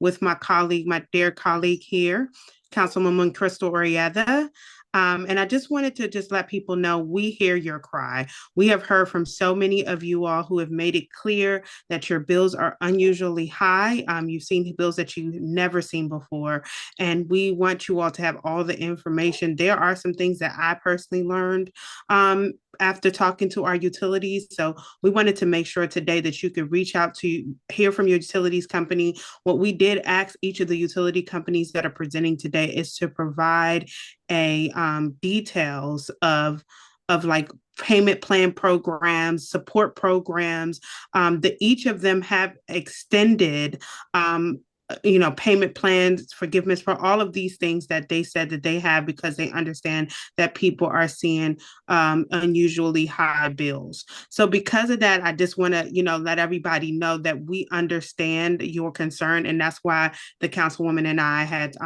with my colleague, my dear colleague here, Councilwoman Crystal Orietta. And I just wanted to just let people know we hear your cry. We have heard from so many of you all who have made it clear that your bills are unusually high. You've seen bills that you've never seen before. And we want you all to have all the information. There are some things that I personally learned after talking to our utilities. So we wanted to make sure today that you could reach out to hear from your utilities company. What we did ask each of the utility companies that are presenting today is to provide a details of like payment plan programs, support programs that each of them have extended payment plans, forgiveness for all of these things that they said that they have because they understand that people are seeing unusually high bills. So because of that, I just want to, let everybody know that we understand your concern, and that's why the councilwoman and I had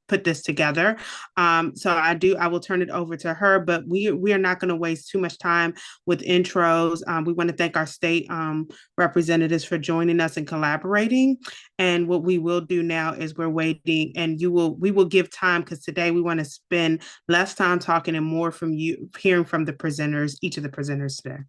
put this together. So I will turn it over to her, but we are not going to waste too much time with intros. We want to thank our state representatives for joining us and collaborating. And what we will do now is we're waiting, and we will give time because today we want to spend less time talking and more from you, hearing from the presenters, each of the presenters today.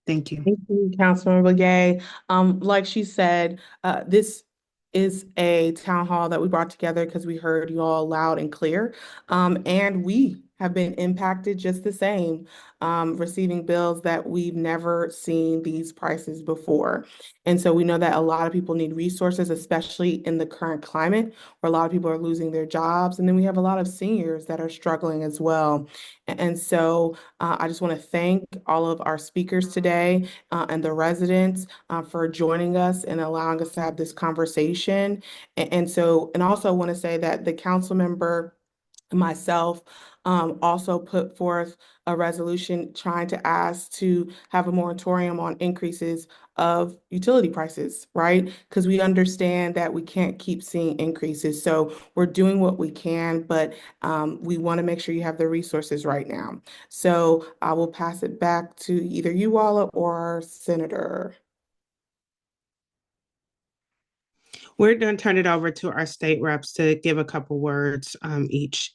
Thank you. Thank you, Councilmember Begay. Like she said, this is a town hall that we brought together because we heard you all loud and clear. And we have been impacted just the same, receiving bills that we've never seen these prices before. And so we know that a lot of people need resources, especially in the current climate where a lot of people are losing their jobs. And then we have a lot of seniors that are struggling as well. And so I just want to thank all of our speakers today and the residents for joining us and allowing us to have this conversation. And also want to say that the council member, myself, also put forth a resolution trying to ask to have a moratorium on increases of utility prices, right? Because we understand that we can't keep seeing increases. So we're doing what we can, but we want to make sure you have the resources right now. So I will pass it back to either you, Walla, or our Senator. We're going to turn it over to our state reps to give a couple words each.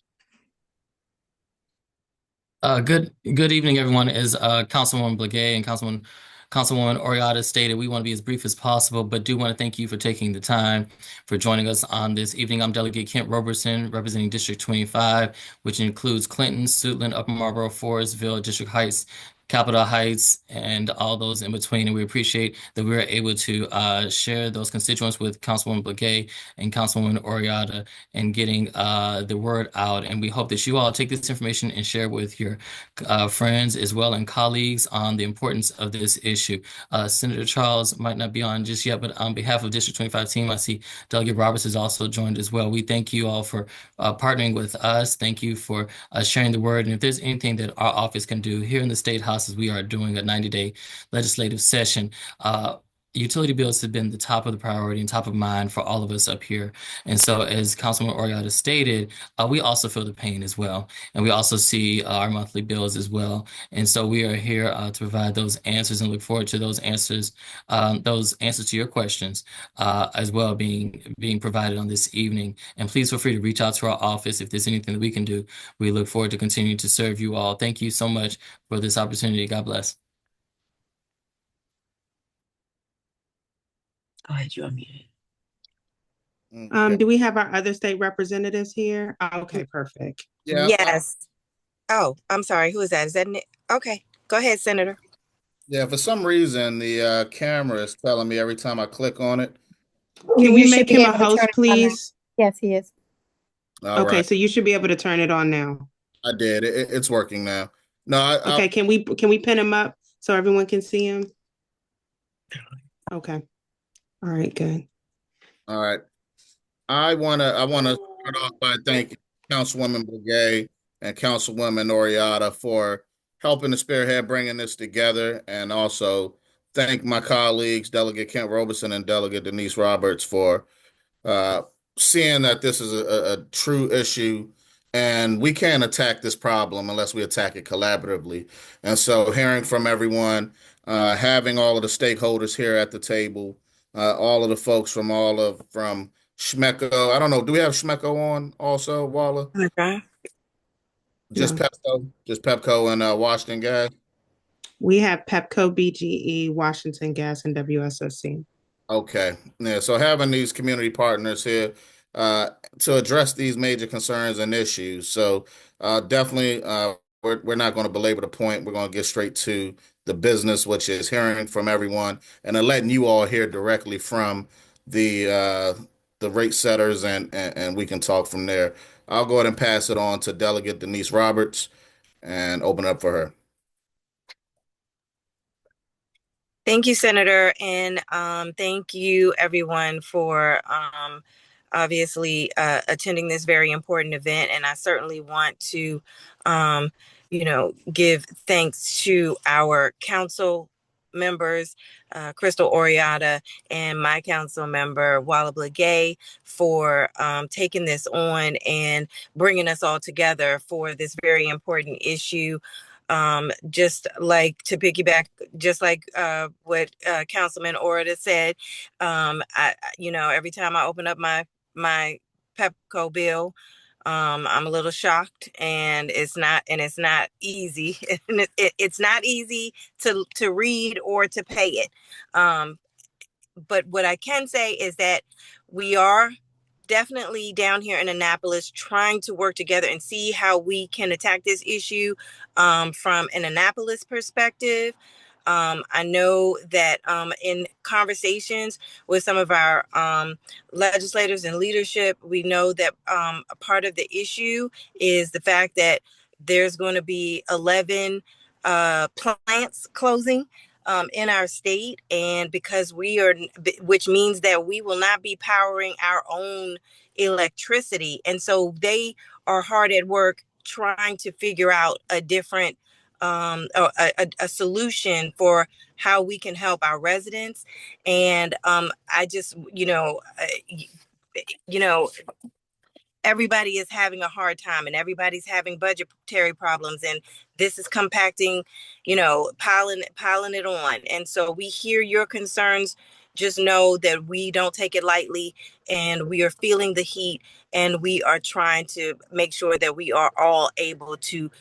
Good evening, everyone. As Councilwoman Blegay and Councilwoman Oriata stated, we want to be as brief as possible, but do want to thank you for taking the time for joining us on this evening. I'm Delegate Kent Roberson, representing District 25, which includes Clinton, Suitland, Upper Marlboro, Forestville, District Heights, Capitol Heights, and all those in between. And we appreciate that we were able to share those constituents with Councilwoman Blegay and Councilwoman Oriata and getting the word out. And we hope that you all take this information and share with your friends as well and colleagues on the importance of this issue. Senator Charles might not be on just yet, but on behalf of District 25 team, I see Delegate Roberts has also joined as well. We thank you all for partnering with us. Thank you for sharing the word. And if there's anything that our office can do here in the State House, as we are doing a 90-day legislative session, utility bills have been the top of the priority and top of mind for all of us up here. And so as Councilman Oriata stated, we also feel the pain as well. And we also see our monthly bills as well. And so we are here to provide those answers and look forward to those answers to your questions as well being provided on this evening. And please feel free to reach out to our office if there's anything that we can do. We look forward to continuing to serve you all. Thank you so much for this opportunity. God bless. Go ahead, you're muted. Do we have our other state representatives here? Okay, perfect. Yeah. Yes. Oh, I'm sorry. Who is that? Is that Nick? Okay, go ahead, Senator. Yeah, for some reason, the camera is telling me every time I click on it. Can we make him a host, please? Yes, he is. All okay, right. So you should be able to turn it on now. I did. It's working now. No. Okay, can we pin him up so everyone can see him? Okay. All right, good. All right. I wanna start off by thanking Councilwoman Blegay and Councilwoman Oriata for helping to spearhead bringing this together, and also thank my colleagues, Delegate Kent Roberson and Delegate Denise Roberts, for seeing that this is a true issue, and we can't attack this problem unless we attack it collaboratively. And so hearing from everyone, having all of the stakeholders here at the table, all of the folks from Schmecko. I don't know. Do we have Schmecko on also, Walla? Okay. Just No. Pepco, just Pepco and Washington Gas. We have Pepco, BGE, Washington Gas, and WSOC. Okay. Yeah. So having these community partners here uh, to address these major concerns and issues. So definitely, we're not going to belabor the point. We're going to get straight to the business, which is hearing from everyone and then letting you all hear directly from the rate setters, and we can talk from there. I'll go ahead and pass it on to Delegate Denise Roberts and open it up for her. Thank you, Senator, and thank you, everyone, for obviously attending this very important event. And I certainly want to, give thanks to our council members, Crystal Oriata, and my council member, Wala Blegay, for taking this on and bringing us all together for this very important issue. Just like to piggyback, just like what Councilman Orada said, every time I open up my Pepco bill, I'm a little shocked, and it's not easy. It's not easy to read or to pay it. But what I can say is that we are definitely down here in Annapolis trying to work together and see how we can attack this issue from an Annapolis perspective. I know that in conversations with some of our legislators and leadership, we know that a part of the issue is the fact that there's going to be 11 plants closing in our state, and because which means that we will not be powering our own electricity, and so they are hard at work trying to figure out a different a solution for how we can help our residents. And I just everybody is having a hard time, and everybody's having budgetary problems, and this is compacting, piling it on. And so we hear your concerns. Just know that we don't take it lightly, and we are feeling the heat, and we are trying to make sure that we are all able to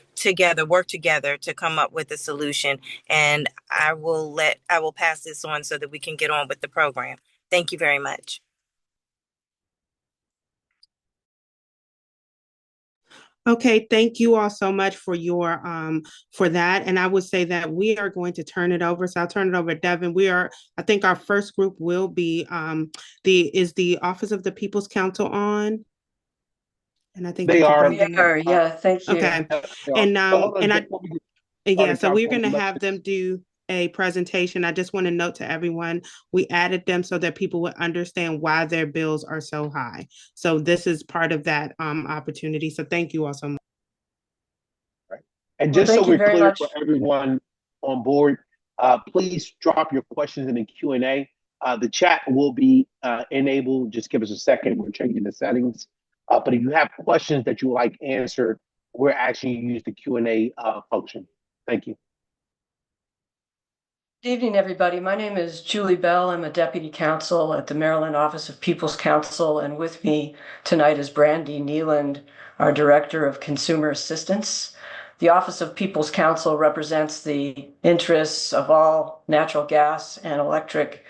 work together to come up with a solution. And I will pass this on so that we can get on with the program. Thank you very much. Okay, thank you all so much for your for that. And I would say that we are going to turn it over. So I'll turn it over to Devin. I think our first group will be the Office of the People's Council on. And I think They are. Yeah, thank you. Okay. So we're going to have them do a presentation. I just want to note to everyone, we added them so that people would understand why their bills are so high. So this is part of that opportunity. So thank you all so much. Right. And just so we're clear for everyone on board, please drop your questions in the Q&A. The chat will be enabled. Just give us a second. We're changing the settings. But if you have questions that you would like answered, we're actually use the Q&A function. Thank you. Good evening, everybody. My name is Julie Bell. I'm a deputy counsel at the Maryland Office of People's Counsel, and with me tonight is Brandy Nealand, our Director of Consumer Assistance. The Office of People's Counsel represents the interests of all natural gas and electric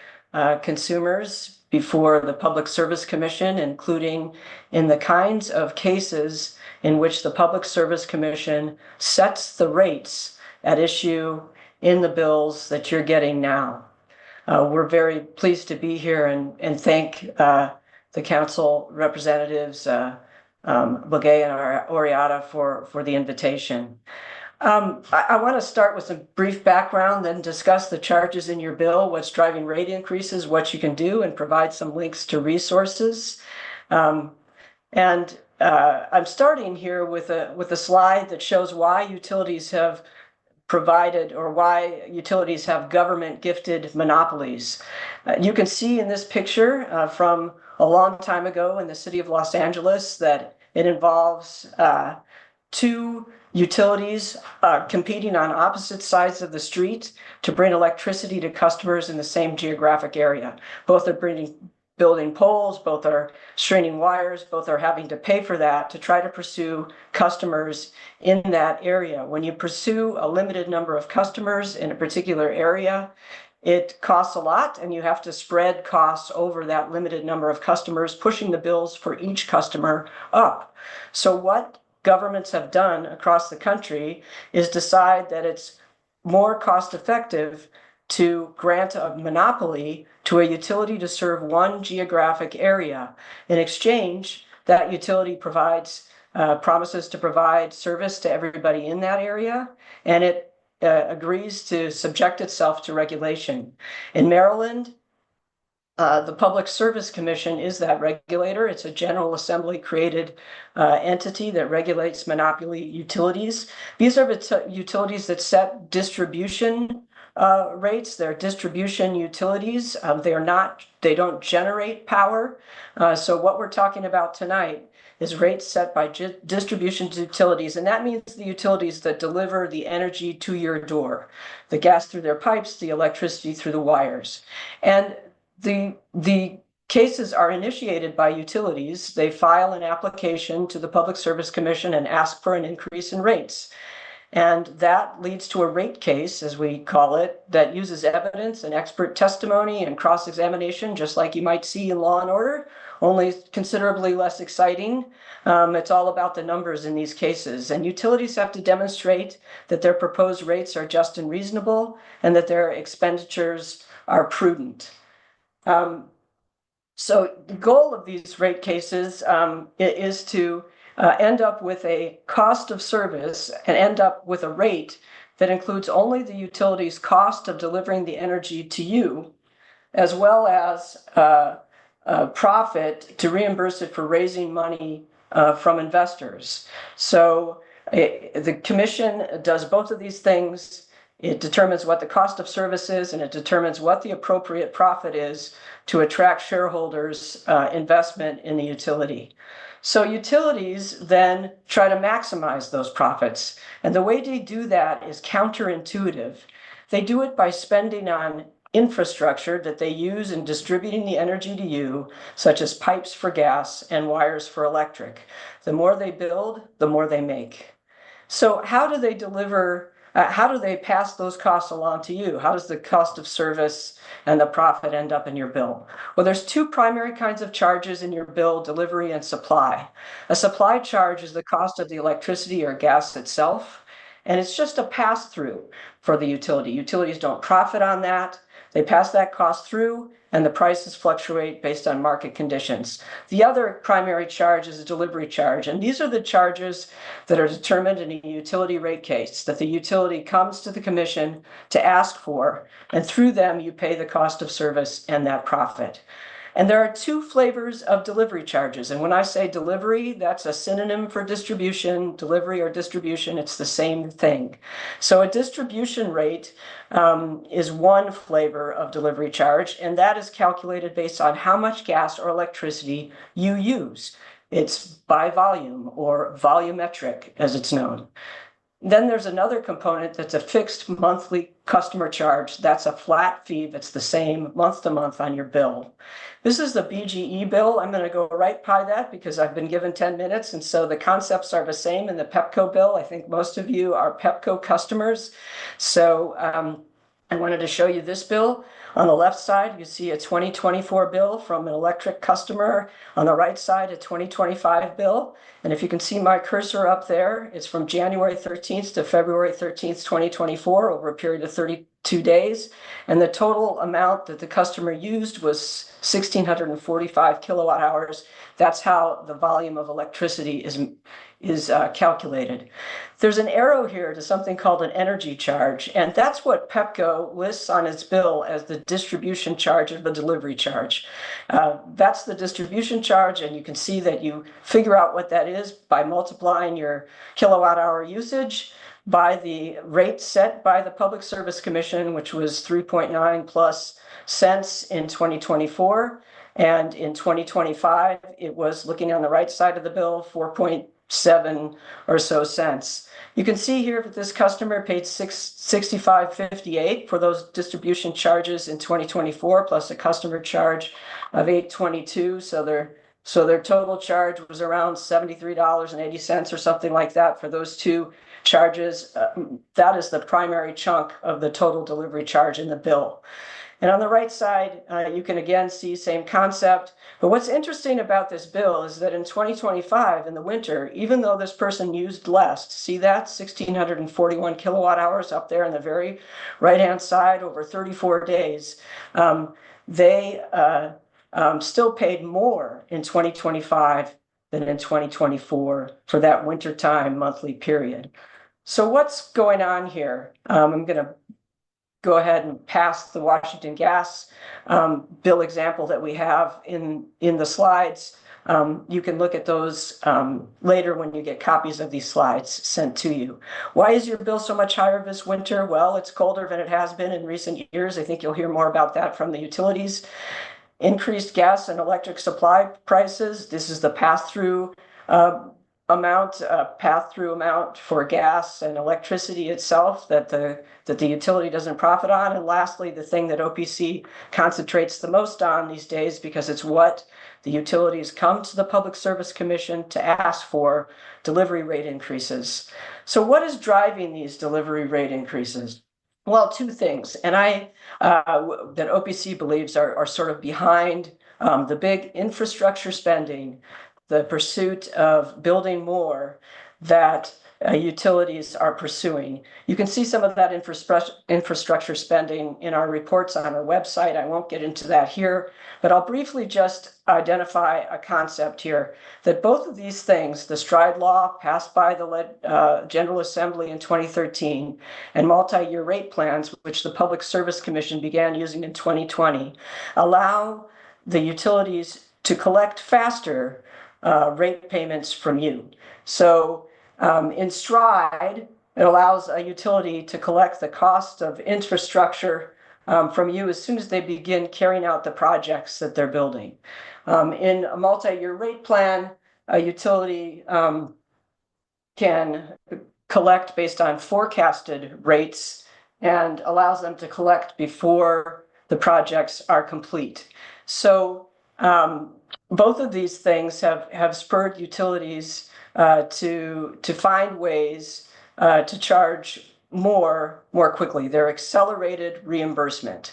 consumers before the Public Service Commission, including in the kinds of cases in which the Public Service Commission sets the rates at issue in the bills that you're getting now. We're very pleased to be here and thank the council representatives, Blegay and Oriata, for the invitation. I want to start with some brief background, then discuss the charges in your bill, what's driving rate increases, what you can do, and provide some links to resources. I'm starting here with a slide that shows why utilities have provided, or why utilities have government gifted monopolies. You can see in this picture from a long time ago in the city of Los Angeles that it involves two utilities competing on opposite sides of the street to bring electricity to customers in the same geographic area. Both are building poles, both are straining wires, both are having to pay for that to try to pursue customers in that area. When you pursue a limited number of customers in a particular area, it costs a lot, and you have to spread costs over that limited number of customers, pushing the bills for each customer up. So what governments have done across the country is decide that it's more cost effective to grant a monopoly to a utility to serve one geographic area. In exchange, that utility provides promises to provide service to everybody in that area, and it agrees to subject itself to regulation. In Maryland, the Public Service Commission is that regulator. It's a General Assembly created entity that regulates monopoly utilities. These are utilities that set distribution rates. They're distribution utilities. They don't generate power. So what we're talking about tonight is rates set by distribution utilities, and that means the utilities that deliver the energy to your door, the gas through their pipes, the electricity through the wires. And the cases are initiated by utilities. They file an application to the Public Service Commission and ask for an increase in rates. And that leads to a rate case, as we call it, that uses evidence and expert testimony and cross-examination, just like you might see in Law and Order, only considerably less exciting. It's all about the numbers in these cases. And utilities have to demonstrate that their proposed rates are just and reasonable and that their expenditures are prudent. So the goal of these rate cases is to end up with a cost of service and end up with a rate that includes only the utility's cost of delivering the energy to you, as well as profit to reimburse it for raising money from investors. So the commission does both of these things. It determines what the cost of service is, and it determines what the appropriate profit is to attract shareholders' investment in the utility. So utilities then try to maximize those profits. And the way they do that is counterintuitive. They do it by spending on infrastructure that they use in distributing the energy to you, such as pipes for gas and wires for electric. The more they build, the more they make. So how do they deliver? How do they pass those costs along to you? How does the cost of service and the profit end up in your bill? Well, there's two primary kinds of charges in your bill: delivery and supply. A supply charge is the cost of the electricity or gas itself, and it's just a pass-through for the utility. Utilities don't profit on that. They pass that cost through, and the prices fluctuate based on market conditions. The other primary charge is a delivery charge, and these are the charges that are determined in a utility rate case that the utility comes to the commission to ask for, and through them you pay the cost of service and that profit. And there are two flavors of delivery charges. And when I say delivery, that's a synonym for distribution. Delivery or distribution, it's the same thing. So a distribution rate is one flavor of delivery charge, and that is calculated based on how much gas or electricity you use. It's by volume, or volumetric, as it's known. Then there's another component that's a fixed monthly customer charge. That's a flat fee that's the same month to month on your bill. This is the BGE bill. I'm going to go right by that because I've been given 10 minutes, and so the concepts are the same in the Pepco bill. I think most of you are Pepco customers. So I wanted to show you this bill. On the left side, you see a 2024 bill from an electric customer. On the right side, a 2025 bill. And if you can see my cursor up there, it's from January 13th to February 13th, 2024, over a period of 32 days. And the total amount that the customer used was 1,645 kilowatt hours. That's how the volume of electricity is calculated. There's an arrow here to something called an energy charge, and that's what Pepco lists on its bill as the distribution charge or the delivery charge. That's the distribution charge, and you can see that you figure out what that is by multiplying your kilowatt hour usage by the rate set by the Public Service Commission, which was 3.9 plus cents in 2024. And in 2025, it was, looking on the right side of the bill, 7 or so cents. You can see here that this customer paid $65.58 for those distribution charges in 2024, plus a customer charge of $8.22. So their total charge was around $73.80 or something like that for those two charges. That is the primary chunk of the total delivery charge in the bill. And on the right side, you can again see same concept. But what's interesting about this bill is that in 2025, in the winter, even though this person used less, see that 1,641 kilowatt hours up there on the very right-hand side over 34 days, they still paid more in 2025 than in 2024 for that wintertime monthly period. So what's going on here? I'm going to go ahead and pass the Washington Gas bill example that we have in the slides. You can look at those later when you get copies of these slides sent to you. Why is your bill so much higher this winter? Well, it's colder than it has been in recent years. I think you'll hear more about that from the utilities. Increased gas and electric supply prices. This is the pass-through amount for gas and electricity itself that the utility doesn't profit on. And lastly, the thing that OPC concentrates the most on these days, because it's what the utilities come to the Public Service Commission to ask for, delivery rate increases. So what is driving these delivery rate increases? Well, two things, and that OPC believes are sort of behind the big infrastructure spending, the pursuit of building more that utilities are pursuing. You can see some of that infrastructure spending in our reports on our website. I won't get into that here, but I'll briefly just identify a concept here that both of these things, the STRIDE law passed by the General Assembly in 2013 and multi-year rate plans, which the Public Service Commission began using in 2020, allow the utilities to collect faster rate payments from you. So in STRIDE, it allows a utility to collect the cost of infrastructure from you as soon as they begin carrying out the projects that they're building. In a multi-year rate plan, a utility can collect based on forecasted rates and allows them to collect before the projects are complete. So both of these things have spurred utilities to find ways to charge more quickly. They're accelerated reimbursement.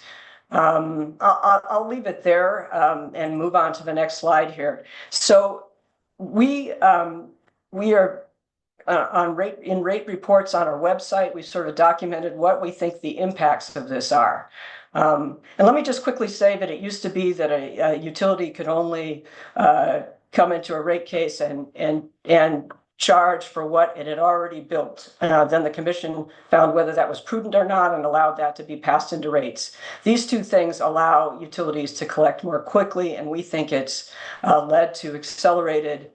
I'll leave it there and move on to the next slide here. So we are in rate reports on our website. We sort of documented what we think the impacts of this are. And let me just quickly say that it used to be that a utility could only come into a rate case and charge for what it had already built. Then the commission found whether that was prudent or not and allowed that to be passed into rates. These two things allow utilities to collect more quickly, and we think it's led to accelerated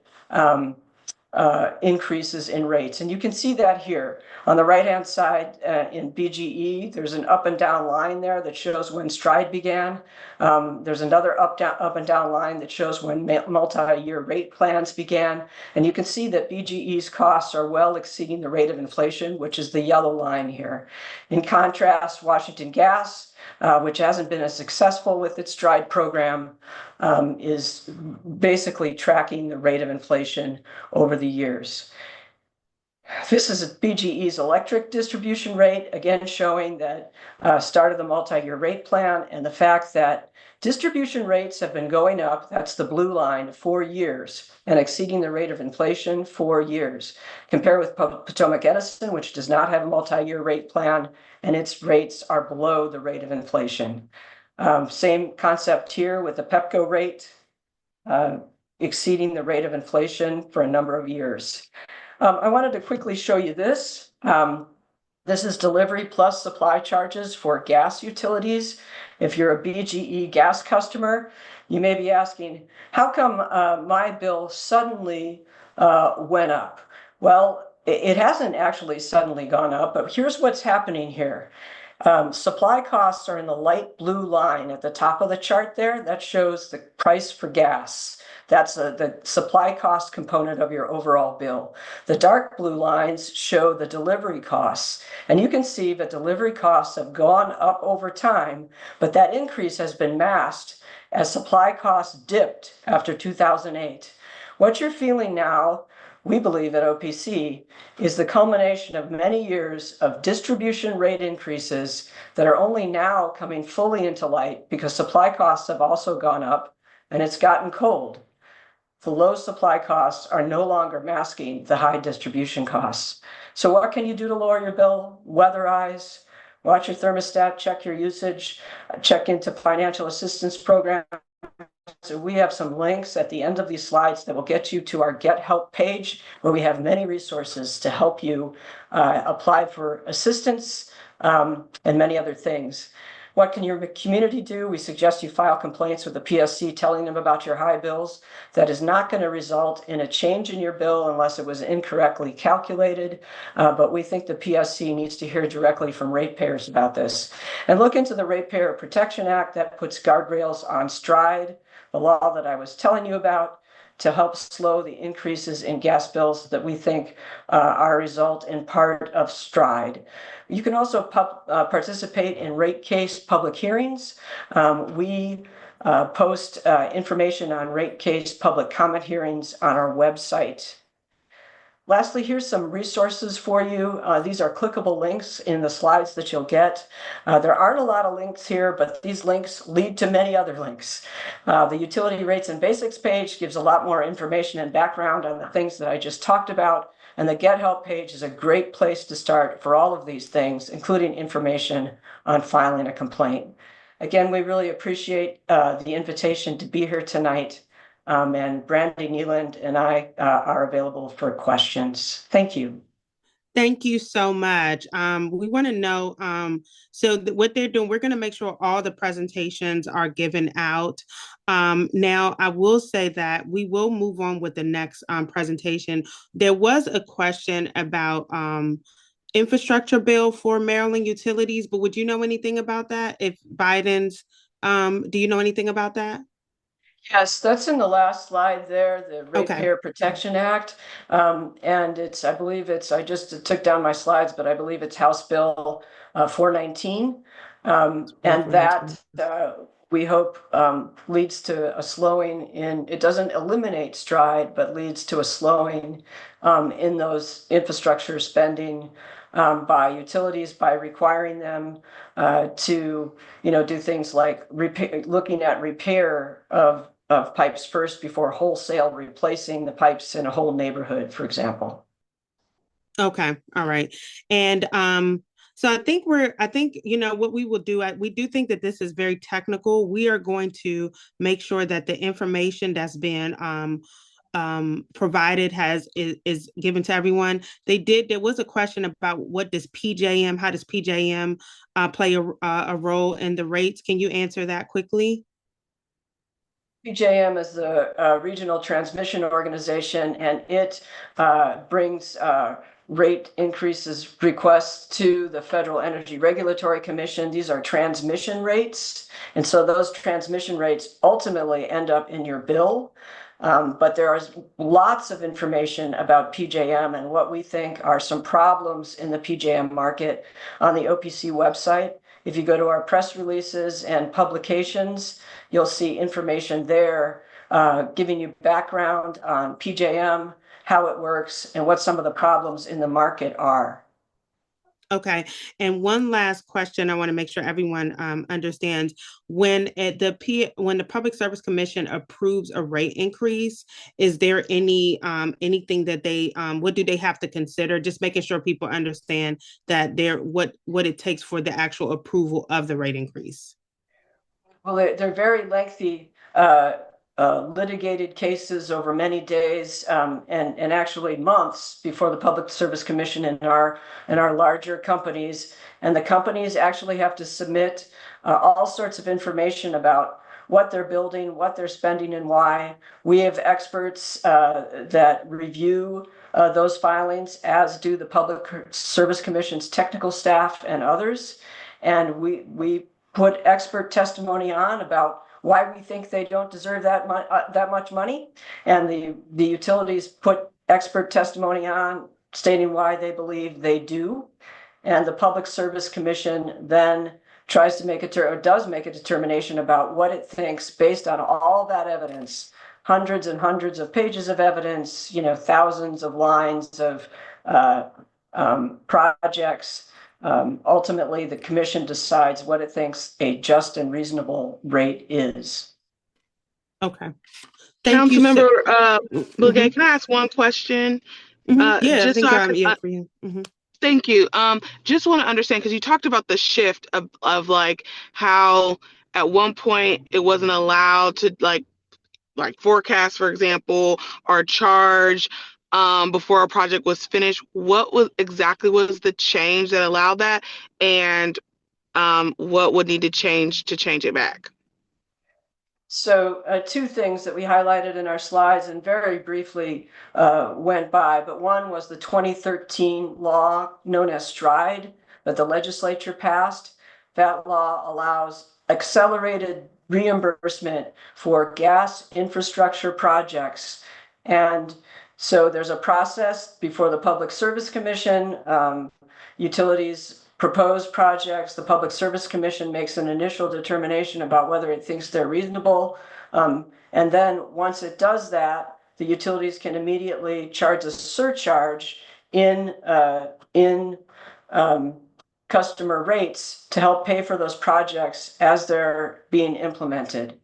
increases in rates. And you can see that here. On the right-hand side in BGE, there's an up and down line there that shows when STRIDE began. There's another up and down line that shows when multi-year rate plans began. And you can see that BGE's costs are well exceeding the rate of inflation, which is the yellow line here. In contrast, Washington Gas, which hasn't been as successful with its STRIDE program, is basically tracking the rate of inflation over the years. This is BGE's electric distribution rate, again showing that start of the multi-year rate plan and the fact that distribution rates have been going up, that's the blue line, 4 years, and exceeding the rate of inflation 4 years. Compare with Potomac Edison, which does not have a multi-year rate plan, and its rates are below the rate of inflation. Same concept here with the PEPCO rate exceeding the rate of inflation for a number of years. I wanted to quickly show you this. This is delivery plus supply charges for gas utilities. If you're a BGE gas customer, you may be asking, how come my bill suddenly went up? Well, it hasn't actually suddenly gone up, but here's what's happening here. Supply costs are in the light blue line at the top of the chart there. That shows the price for gas. That's the supply cost component of your overall bill. The dark blue lines show the delivery costs. And you can see that delivery costs have gone up over time, but that increase has been masked as supply costs dipped after 2008. What you're feeling now, we believe at OPC, is the culmination of many years of distribution rate increases that are only now coming fully into light because supply costs have also gone up and it's gotten cold. The low supply costs are no longer masking the high distribution costs. So what can you do to lower your bill? Weatherize, watch your thermostat, check your usage, check into financial assistance programs. So we have some links at the end of these slides that will get you to our Get Help page, where we have many resources to help you apply for assistance and many other things. What can your community do? We suggest you file complaints with the PSC telling them about your high bills. That is not going to result in a change in your bill unless it was incorrectly calculated, but we think the PSC needs to hear directly from ratepayers about this. And look into the Ratepayer Protection Act that puts guardrails on STRIDE, the law that I was telling you about, to help slow the increases in gas bills that we think are a result in part of STRIDE. You can also participate in rate case public hearings. We post information on rate case public comment hearings on our website. Lastly, here's some resources for you. These are clickable links in the slides that you'll get. There aren't a lot of links here, but these links lead to many other links. The Utility Rates and Basics page gives a lot more information and background on the things that I just talked about. And the Get Help page is a great place to start for all of these things, including information on filing a complaint. Again, we really appreciate the invitation to be here tonight. And Brandy Neeland and I are available for questions. Thank you. Thank you so much. We want to know, what they're doing, we're going to make sure all the presentations are given out. Now, I will say that we will move on with the next presentation. There was a question about infrastructure bill for Maryland utilities, but would you know anything about that? If Biden's, do you know anything about that? Yes, that's in the last slide there, the Ratepayer Protection Act. And it's, I believe it's, I just took down my slides, but I believe it's House Bill 419. And that we hope leads to a slowing in, it doesn't eliminate STRIDE, but leads to a slowing in those infrastructure spending by utilities, by requiring them to, do things like looking at repair of pipes first before wholesale replacing the pipes in a whole neighborhood, for example. Okay, all right. And so I think what we will do, we do think that this is very technical. We are going to make sure that the information that's been provided is given to everyone. There was a question about how does PJM play a role in the rates? Can you answer that quickly? PJM is the regional transmission organization, and it brings rate increases requests to the Federal Energy Regulatory Commission. These are transmission rates, and so those transmission rates ultimately end up in your bill. But there is lots of information about PJM and what we think are some problems in the PJM market on the OPC website. If you go to our press releases and publications, you'll see information there giving you background on PJM, how it works, and what some of the problems in the market are. Okay. And one last question I want to make sure everyone understands. When the Public Service Commission approves a rate increase, is there anything that what do they have to consider? Just making sure people understand that what it takes for the actual approval of the rate increase. Well, they're very lengthy litigated cases over many days and actually months before the Public Service Commission and our larger companies. And the companies actually have to submit all sorts of information about what they're building, what they're spending, and why. We have experts that review those filings, as do the Public Service Commission's technical staff and others. And we put expert testimony on about why we think they don't deserve that much money. And the utilities put expert testimony on stating why they believe they do. And the Public Service Commission then tries to make does make a determination about what it thinks based on all that evidence, hundreds and hundreds of pages of evidence, thousands of lines of projects. Ultimately, the commission decides what it thinks a just and reasonable rate is. Okay. Thank you. Councilmember Blegay, can I ask one question? Yeah, just I think so I can, yeah, for you. Thank you. Just want to understand, because you talked about the shift of like how at one point it wasn't allowed to like forecast, for example, or charge before a project was finished. What was the change that allowed that, and what would need to change it back? So two things that we highlighted in our slides and very briefly went by, but one was the 2013 law known as STRIDE that the legislature passed. That law allows accelerated reimbursement for gas infrastructure projects. And so there's a process before the Public Service Commission. Utilities propose projects, the Public Service Commission makes an initial determination about whether it thinks they're reasonable. And then once it does that, the utilities can immediately charge a surcharge in customer rates to help pay for those projects as they're being implemented.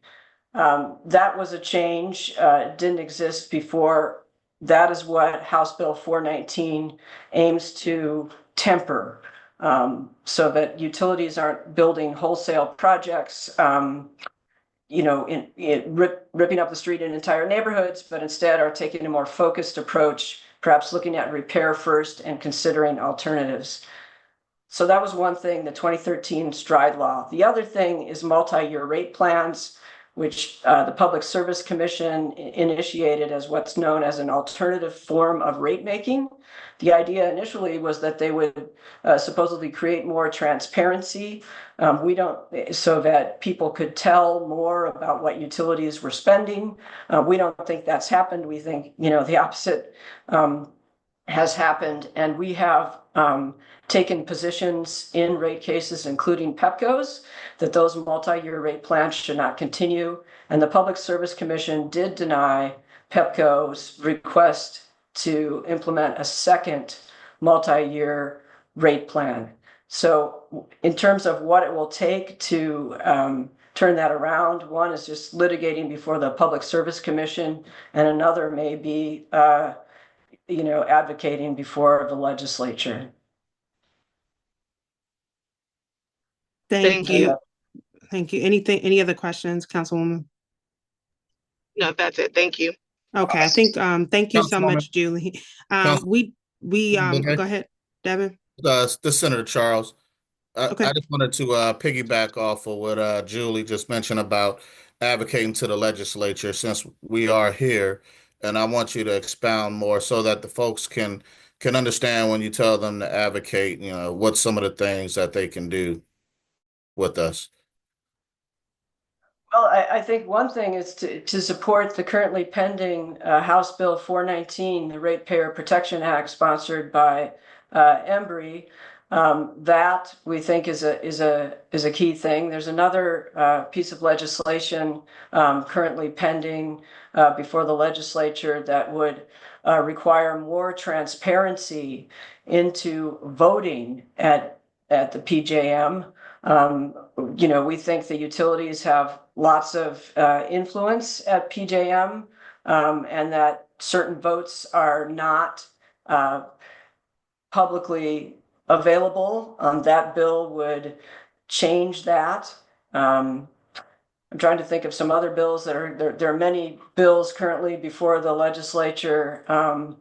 That was a change, didn't exist before. That is what House Bill 419 aims to temper. So that utilities aren't building wholesale projects, ripping up the street in entire neighborhoods, but instead are taking a more focused approach, perhaps looking at repair first and considering alternatives. So that was one thing, the 2013 STRIDE law. The other thing is multi-year rate plans, which the Public Service Commission initiated as what's known as an alternative form of rate making. The idea initially was that they would supposedly create more transparency. So that people could tell more about what utilities were spending. We don't think that's happened. We think, the opposite has happened. And we have taken positions in rate cases, including PEPCO's, that those multi-year rate plans should not continue. And the Public Service Commission did deny PEPCO's request to implement a second multi-year rate plan. So in terms of what it will take to turn that around, one is just litigating before the Public Service Commission, and another may be advocating before the legislature. Thank you. Thank you. Any other questions, Councilwoman? No, that's it. Thank you. Okay, I think thank you so much, Julie. We go ahead, Devin. This Senator Charles. Okay. I just wanted to piggyback off of what Julie just mentioned about advocating to the legislature, since we are here, and I want you to expound more so that the folks can understand when you tell them to advocate, what some of the things that they can do with us. Well, I think one thing is to support the currently pending House Bill 419, the Ratepayer Protection Act, sponsored by Embry. That we think is a key thing. There's another piece of legislation currently pending before the legislature that would require more transparency into voting at the PJM. We think the utilities have lots of influence at PJM, and that certain votes are not publicly available. That bill would change that. I'm trying to think of some other bills that are there are many bills currently before the legislature. I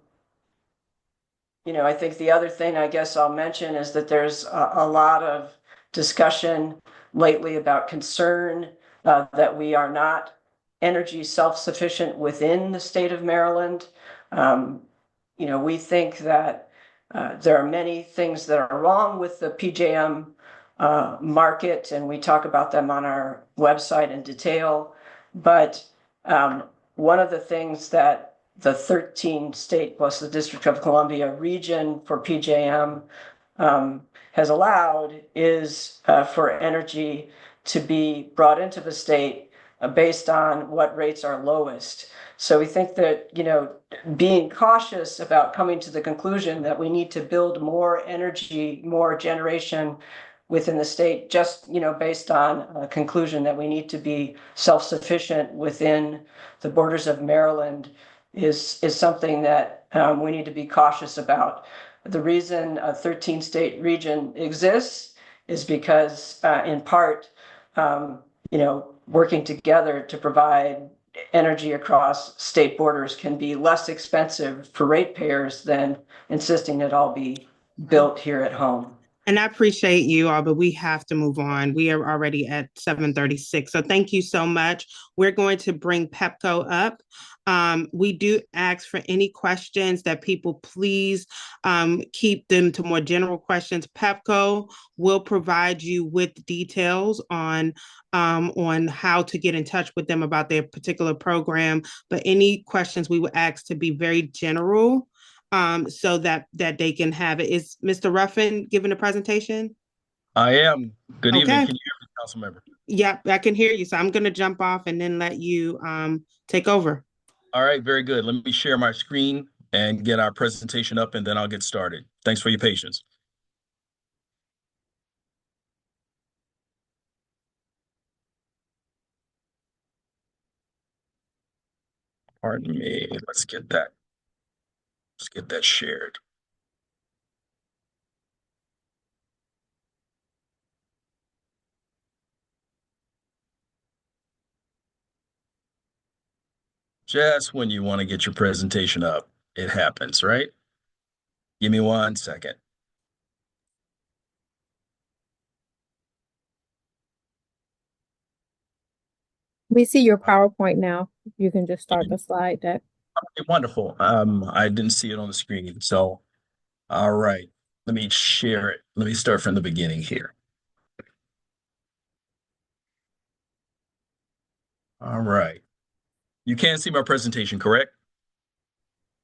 think the other thing I guess I'll mention is that there's a lot of discussion lately about concern that we are not energy self-sufficient within the state of Maryland. We think that there are many things that are wrong with the PJM market, and we talk about them on our website in detail. But one of the things that the 13 state plus the District of Columbia region for PJM has allowed is for energy to be brought into the state based on what rates are lowest. So we think that, being cautious about coming to the conclusion that we need to build more energy, more generation within the state, just, based on a conclusion that we need to be self-sufficient within the borders of Maryland is something that we need to be cautious about. The reason a 13-state region exists is because, in part, working together to provide energy across state borders can be less expensive for ratepayers than insisting it all be built here at home. And I appreciate you all, but we have to move on. We are already at 7:36. So thank you so much. We're going to bring Pepco up. We do ask for any questions that people please keep them to more general questions. Pepco will provide you with details on how to get in touch with them about their particular program. But any questions we would ask to be very general, so that they can have it. Is Mr. Ruffin giving a presentation? I am. Good evening. Okay. Can you hear me, Council Member? Yeah, I can hear you. So I'm going to jump off and then let you take over. All right, very good. Let me share my screen and get our presentation up, and then I'll get started. Thanks for your patience. Pardon me. Let's get that shared. Just when you want to get your presentation up, it happens, right? Give me 1 second. We see your PowerPoint now. You can just start the slide deck. Okay, wonderful. I didn't see it on the screen. So, all right, let me share it. Let me start from the beginning here. All right. You can see my presentation, correct?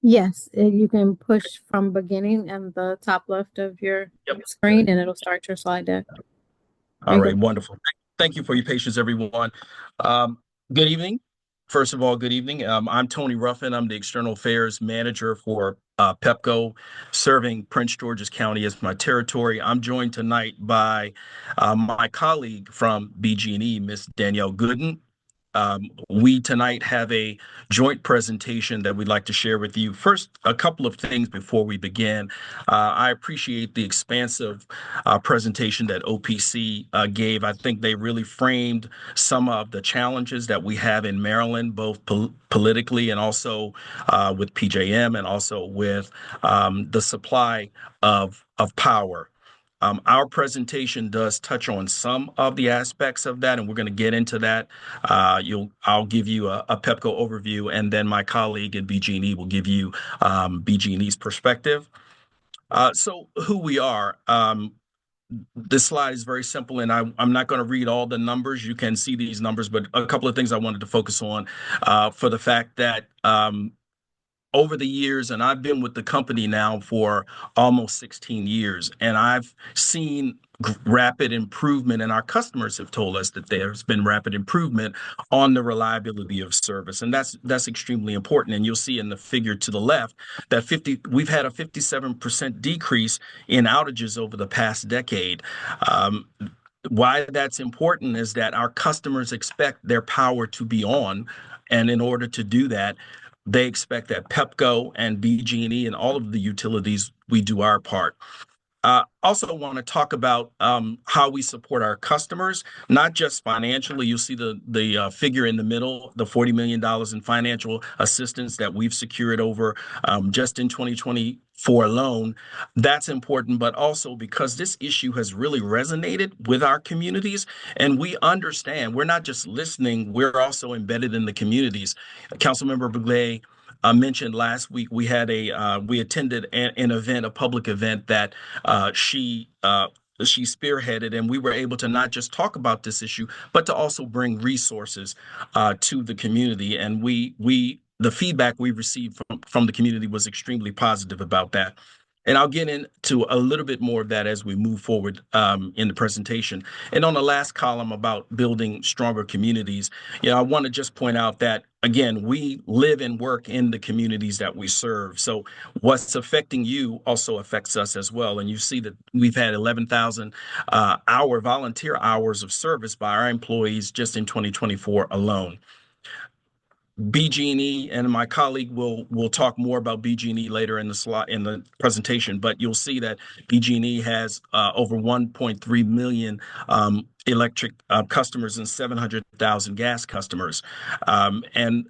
Yes, you can push from beginning in the top left of your screen, and it'll start your slide deck. All right, wonderful. Thank you for your patience, everyone. Good evening. First of all, good evening. I'm Tony Ruffin. I'm the External Affairs Manager for Pepco, serving Prince George's County as my territory. I'm joined tonight by my colleague from BG&E, Miss Danielle Gooden. We tonight have a joint presentation that we'd like to share with you. First, a couple of things before we begin. I appreciate the expansive presentation that OPC gave. I think they really framed some of the challenges that we have in Maryland, both politically and also with PJM and also with the supply of power. Our presentation does touch on some of the aspects of that, and we're going to get into that. I'll give you a Pepco overview, and then my colleague at BG&E will give you BG&E's perspective. So who we are. This slide is very simple, and I'm not going to read all the numbers. You can see these numbers, but a couple of things I wanted to focus on for the fact that over the years, and I've been with the company now for almost 16 years, and I've seen rapid improvement, and our customers have told us that there's been rapid improvement on the reliability of service, and that's extremely important. And you'll see in the figure to the left that we've had a 57% decrease in outages over the past decade. Why that's important is that our customers expect their power to be on, and in order to do that, they expect that Pepco and BG&E and all of the utilities, we do our part. Also want to talk about how we support our customers, not just financially. You'll see the figure in the middle, the $40 million in financial assistance that we've secured over just in 2024 alone. That's important, but also because this issue has really resonated with our communities, and we understand we're not just listening, we're also embedded in the communities. Council Member Blegay mentioned last week we attended an event, a public event that she she spearheaded, and we were able to not just talk about this issue, but to also bring resources to the community. And the feedback we received from the community was extremely positive about that. And I'll get into a little bit more of that as we move forward in the presentation. And on the last column about building stronger communities, I want to just point out that, again, we live and work in the communities that we serve. So what's affecting you also affects us as well. And you see that we've had 11,000 volunteer hours of service by our employees just in 2024 alone. BG&E, and my colleague will talk more about BG&E later in the presentation, but you'll see that BG&E has over 1.3 million electric customers and 700,000 gas customers. And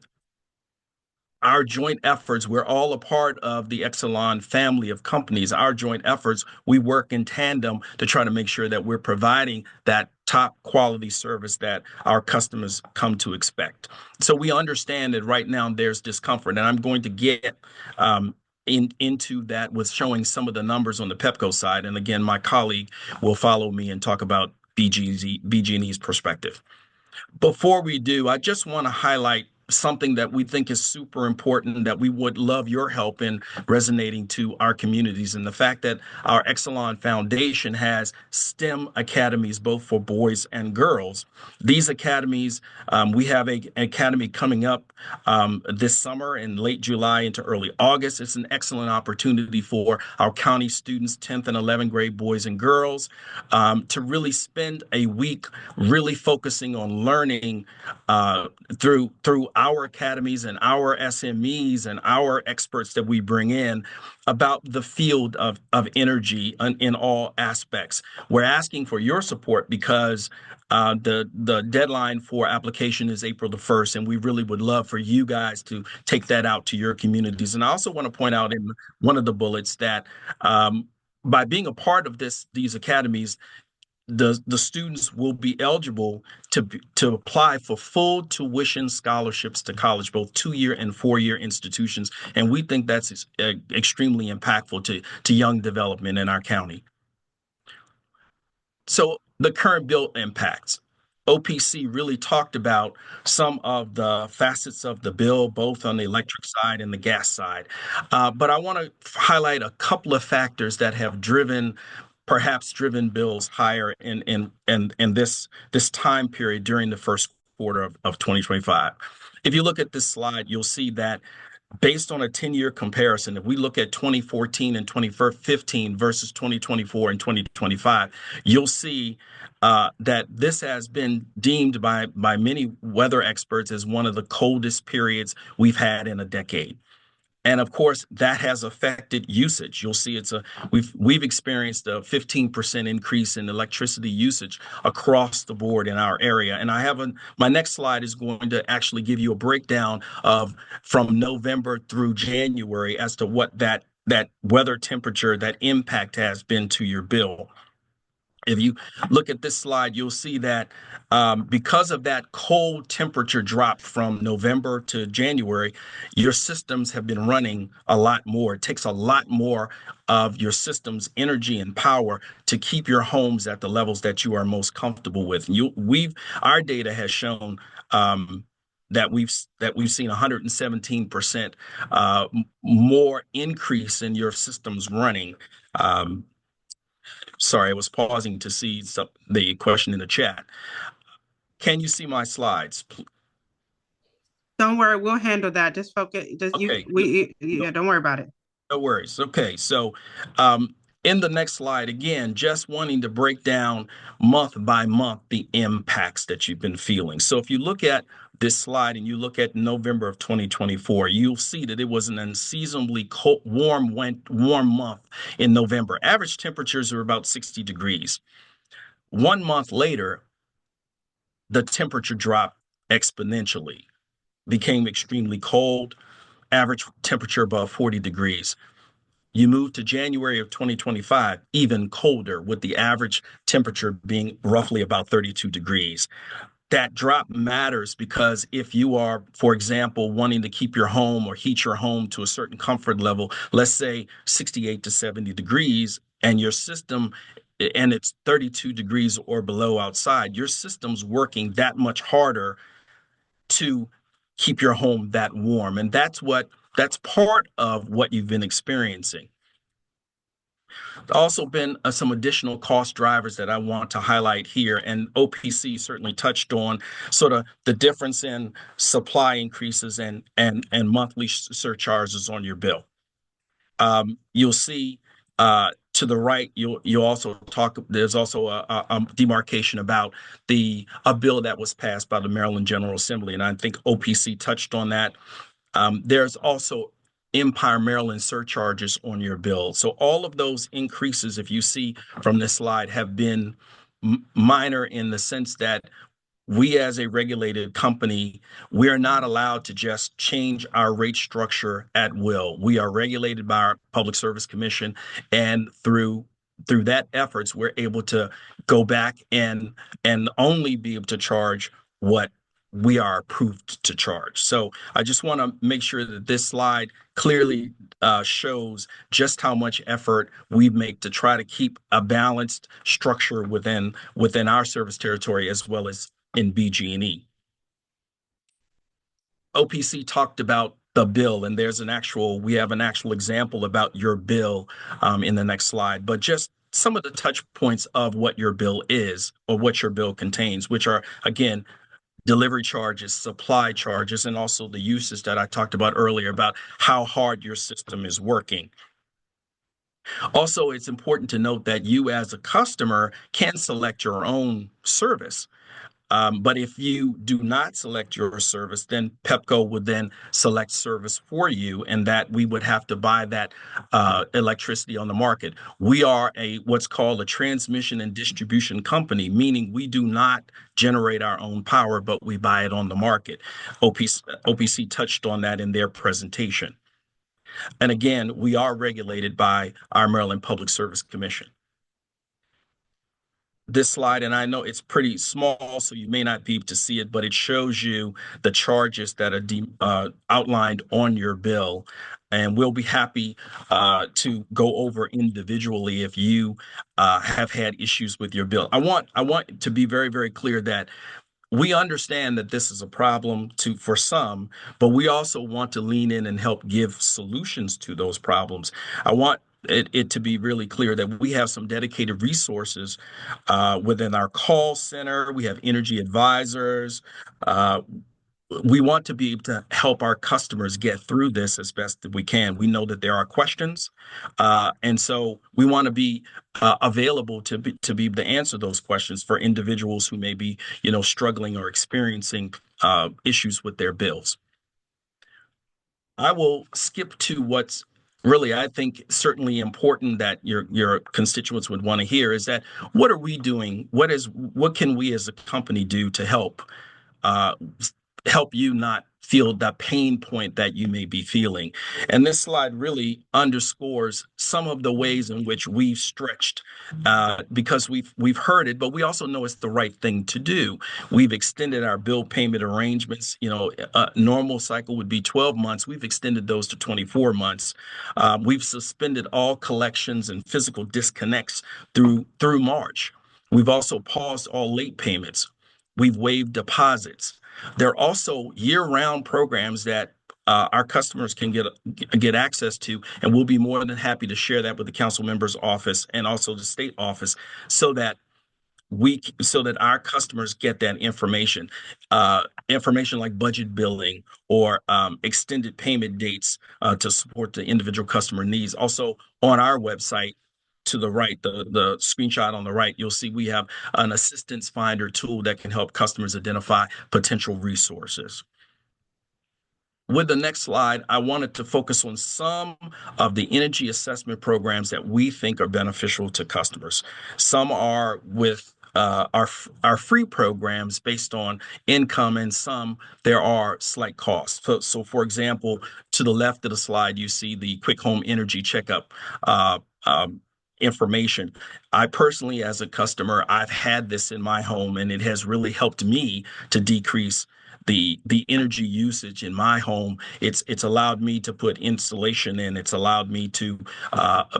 our joint efforts, we're all a part of the Exelon family of companies. Our joint efforts, we work in tandem to try to make sure that we're providing that top quality service that our customers come to expect. So we understand that right now there's discomfort, and I'm going to get into that with showing some of the numbers on the Pepco side. And again, my colleague will follow me and talk about BG&E's perspective. Before we do, I just want to highlight something that we think is super important, that we would love your help in resonating to our communities, and the fact that our Exelon Foundation has STEM academies both for boys and girls. These academies, we have an academy coming up this summer in late July into early August. It's an excellent opportunity for our county students, 10th and 11th grade boys and girls, to really spend a week really focusing on learning through our academies and our SMEs and our experts that we bring in about the field of energy in all aspects. We're asking for your support because the deadline for application is April the 1st, and we really would love for you guys to take that out to your communities. And I also want to point out in one of the bullets that by being a part of these academies, the students will be eligible to apply for full tuition scholarships to college, both 2-year and 4-year institutions. And we think that's extremely impactful to young development in our county. So the current bill impacts. OPC really talked about some of the facets of the bill, both on the electric side and the gas side. But I want to highlight a couple of factors that have perhaps driven bills higher in this time period during the first quarter of 2025. If you look at this slide, you'll see that based on a 10-year comparison, if we look at 2014 and 2015 versus 2024 and 2025, you'll see that this has been deemed by many weather experts as one of the coldest periods we've had in a decade. And of course, that has affected usage. You'll see we've experienced a 15% increase in electricity usage across the board in our area. And my next slide is going to actually give you a breakdown of from November through January as to what that weather temperature, that impact has been to your bill. If you look at this slide, you'll see that because of that cold temperature drop from November to January, your systems have been running a lot more. It takes a lot more of your system's energy and power to keep your homes at the levels that you are most comfortable with. Our data has shown that we've seen 117% more increase in your systems running. Sorry, I was pausing to see the question in the chat. Can you see my slides? Don't worry, we'll handle that. Just focus. Okay. Don't worry about it. No worries. Okay, so in the next slide, again, just wanting to break down month by month the impacts that you've been feeling. So if you look at this slide and you look at November of 2024, you'll see that it was an unseasonably cold, warm month in November. Average temperatures are about 60 degrees. 1 month later, the temperature dropped exponentially, became extremely cold, average temperature above 40 degrees. You move to January of 2025, even colder, with the average temperature being roughly about 32 degrees. That drop matters because if you are, for example, wanting to keep your home or heat your home to a certain comfort level, let's say 68 to 70 degrees, and your system and it's 32 degrees or below outside, your system's working that much harder to keep your home that warm. And that's part of what you've been experiencing. Also been some additional cost drivers that I want to highlight here, and OPC certainly touched on sort of the difference in supply increases and monthly surcharges on your bill. You'll see to the right, you'll also talk. There's also a demarcation about a bill that was passed by the Maryland General Assembly, and I think OPC touched on that. There's also Empire Maryland surcharges on your bill. So all of those increases, if you see from this slide, have been minor in the sense that we as a regulated company, we are not allowed to just change our rate structure at will. We are regulated by our Public Service Commission, and through that efforts, we're able to go back and only be able to charge what we are approved to charge. So I just want to make sure that this slide clearly shows just how much effort we make to try to keep a balanced structure within our service territory as well as in BG&E. OPC talked about the bill, and we have an actual example about your bill in the next slide, but just some of the touch points of what your bill is or what your bill contains, which are, again, delivery charges, supply charges, and also the uses that I talked about earlier about how hard your system is working. Also, it's important to note that you as a customer can select your own service. But if you do not select your service, then PEPCO would then select service for you, and that we would have to buy that electricity on the market. We are what's called a transmission and distribution company, meaning we do not generate our own power, but we buy it on the market. OPC touched on that in their presentation. And again, we are regulated by our Maryland Public Service Commission. This slide, and I know it's pretty small, so you may not be able to see it, but it shows you the charges that are outlined on your bill. And we'll be happy to go over individually if you have had issues with your bill. I want to be very, very clear that we understand that this is a problem for some, but we also want to lean in and help give solutions to those problems. I want it to be really clear that we have some dedicated resources within our call center. We have energy advisors. We want to be able to help our customers get through this as best that we can. We know that there are questions, and so we want to be available to be able to answer those questions for individuals who may be, struggling or experiencing issues with their bills. I will skip to what's really, I think, certainly important that your constituents would want to hear is that what are we doing? What can we as a company do to help you not feel the pain point that you may be feeling? And this slide really underscores some of the ways in which we've stretched because we've heard it, but we also know it's the right thing to do. We've extended our bill payment arrangements. A normal cycle would be 12 months. We've extended those to 24 months. We've suspended all collections and physical disconnects through March. We've also paused all late payments. We've waived deposits. There are also year-round programs that our customers can get access to, and we'll be more than happy to share that with the council member's office and also the state office, so that our customers get that information, information like budget billing or extended payment dates to support the individual customer needs. Also on our website, to the right, the screenshot on the right, you'll see we have an assistance finder tool that can help customers identify potential resources. With the next slide, I wanted to focus on some of the energy assessment programs that we think are beneficial to customers. Some are with our free programs based on income, and some there are slight costs. So for example, to the left of the slide, you see the quick home energy checkup information. I personally, as a customer, I've had this in my home, and it has really helped me to decrease the energy usage in my home. It's allowed me to put insulation in. It's allowed me to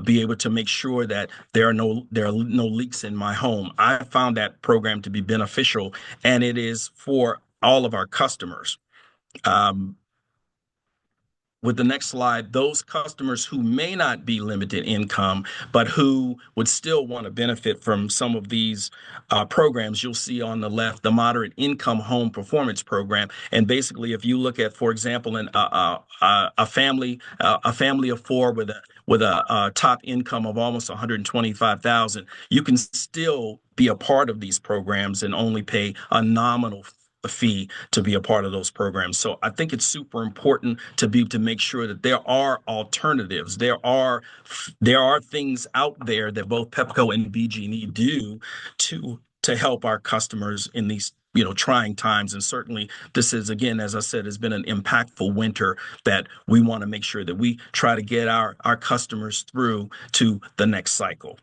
be able to make sure that there are no leaks in my home. I found that program to be beneficial, and it is for all of our customers. With the next slide, those customers who may not be limited income, but who would still want to benefit from some of these programs, you'll see on the left, the Moderate Income Home Performance Program. And basically, if you look at, for example, a family of four with a top income of almost $125,000, you can still be a part of these programs and only pay a nominal fee to be a part of those programs. So I think it's super important to make sure that there are alternatives. There are things out there that both Pepco and BG&E do to help our customers in these trying times. And certainly this is, again, as I said, has been an impactful winter that we want to make sure that we try to get our customers through to the next cycle.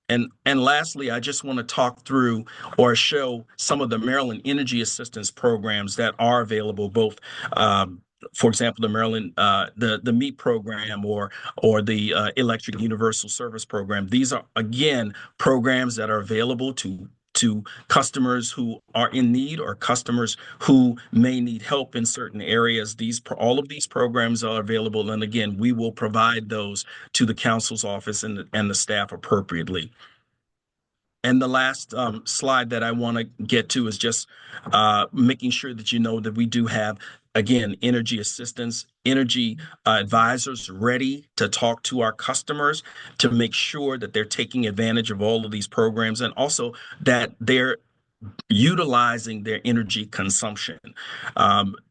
And lastly, I just want to talk through or show some of the Maryland Energy Assistance programs that are available, both, for example, the Maryland, the MEEP program or the Electric Universal Service Program. These are, again, programs that are available to customers who are in need or customers who may need help in certain areas. All of these programs are available, and again, we will provide those to the council's office and the staff appropriately. And the last slide that I want to get to is just making sure that you know that we do have, again, energy assistance, energy advisors ready to talk to our customers to make sure that they're taking advantage of all of these programs, and also that they're utilizing their energy consumption.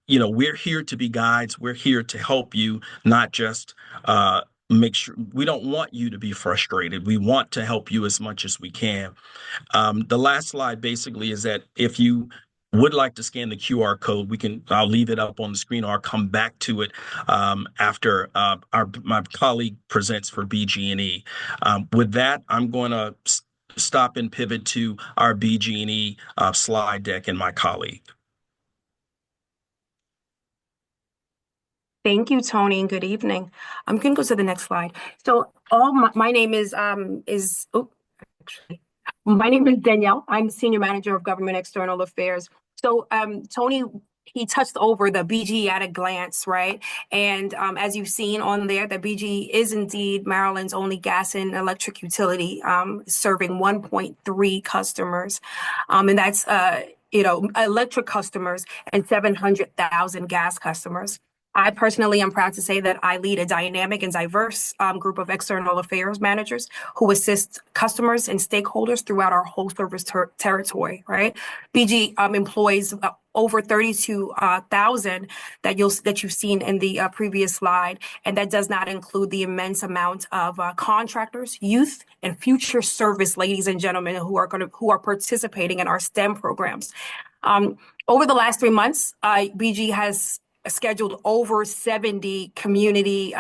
We're here to be guides. We're here to help you, not just make sure. We don't want you to be frustrated. We want to help you as much as we can. The last slide basically is that if you would like to scan the QR code, I'll leave it up on the screen, or I'll come back to it after my colleague presents for BG&E. With that, I'm going to stop and pivot to our BG&E slide deck and my colleague. Thank you, Tony, and good evening. I'm going to go to the next slide. So, my name is my name is Danielle. I'm Senior Manager of Government External Affairs. So, Tony, he touched over the BG at a glance, right? And as you've seen on there, the BG is indeed Maryland's only gas and electric utility, serving 1.3 customers, and that's electric customers and 700,000 gas customers. I personally am proud to say that I lead a dynamic and diverse group of external affairs managers who assist customers and stakeholders throughout our whole service territory, right? BG employs over 32,000 that you've seen in the previous slide, and that does not include the immense amount of contractors, youth, and future service ladies and gentlemen who are participating in our STEM programs. Over the last 3 months, BG has scheduled over 70 community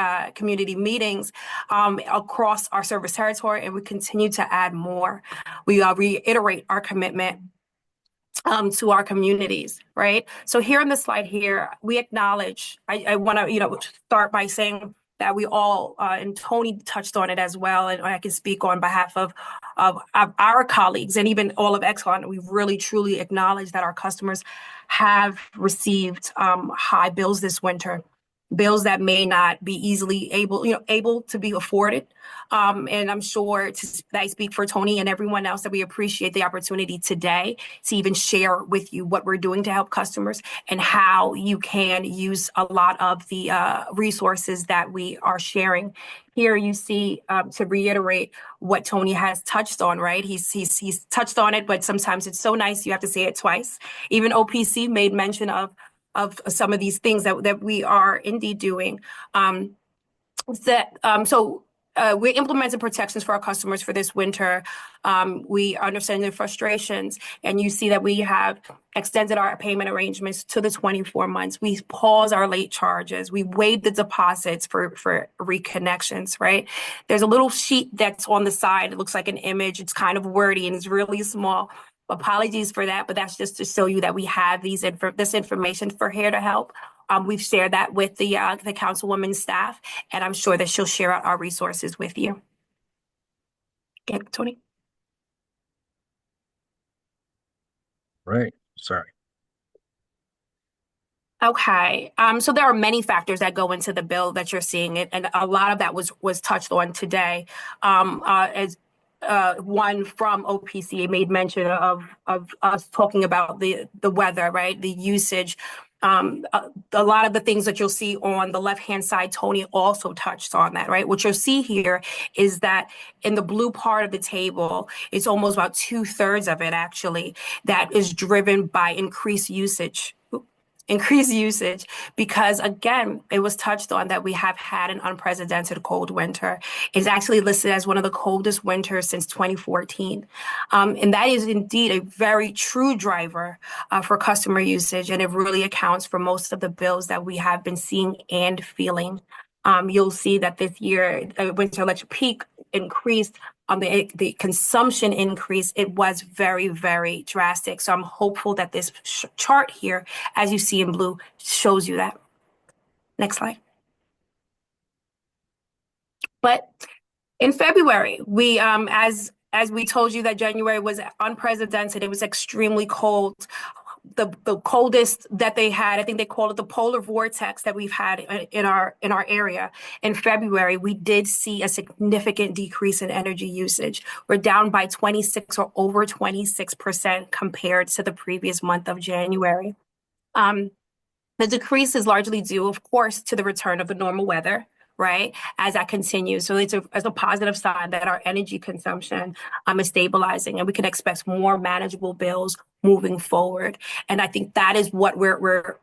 meetings across our service territory, and we continue to add more. We reiterate our commitment to our communities, right? So here on the slide here, we acknowledge, I want to start by saying that we all, and Tony touched on it as well, and I can speak on behalf of our colleagues and even all of Exxon. We really truly acknowledge that our customers have received high bills this winter, bills that may not be easily able to be afforded. And I'm sure that I speak for Tony and everyone else that we appreciate the opportunity today to even share with you what we're doing to help customers and how you can use a lot of the resources that we are sharing. Here you see, to reiterate what Tony has touched on, right? He's touched on it, but sometimes it's so nice you have to say it twice. Even OPC made mention of some of these things that we are indeed doing. We're implementing protections for our customers for this winter. We understand their frustrations, and you see that we have extended our payment arrangements to the 24 months. We pause our late charges. We waive the deposits for reconnections, right? There's a little sheet that's on the side. It looks like an image. It's kind of wordy and it's really small. Apologies for that, but that's just to show you that we have this information for here to help. We've shared that with the councilwoman's staff, and I'm sure that she'll share out our resources with you. Okay, Tony. Right. Sorry. Okay. So there are many factors that go into the bill that you're seeing, and a lot of that was touched on today. As one from OPC made mention of us talking about the weather, right? The usage. A lot of the things that you'll see on the left-hand side, Tony also touched on that, right? What you'll see here is that in the blue part of the table, it's almost about 2/3 of it actually that is driven by increased usage, because again, it was touched on that we have had an unprecedented cold winter. It's actually listed as one of the coldest winters since 2014. And that is indeed a very true driver for customer usage, and it really accounts for most of the bills that we have been seeing and feeling. You'll see that this year, winter electric peak increased. The consumption increase, it was very, very drastic. So I'm hopeful that this chart here, as you see in blue, shows you that. Next slide. But in February, we, as we told you that January was unprecedented, it was extremely cold. The coldest that they had, I think they called it the polar vortex that we've had in our area. In February, we did see a significant decrease in energy usage. We're down by 26 or over 26% compared to the previous month of January. The decrease is largely due, of course, to the return of the normal weather, right? As that continues. So it's a positive sign that our energy consumption is stabilizing, and we can expect more manageable bills moving forward. And I think that is what we're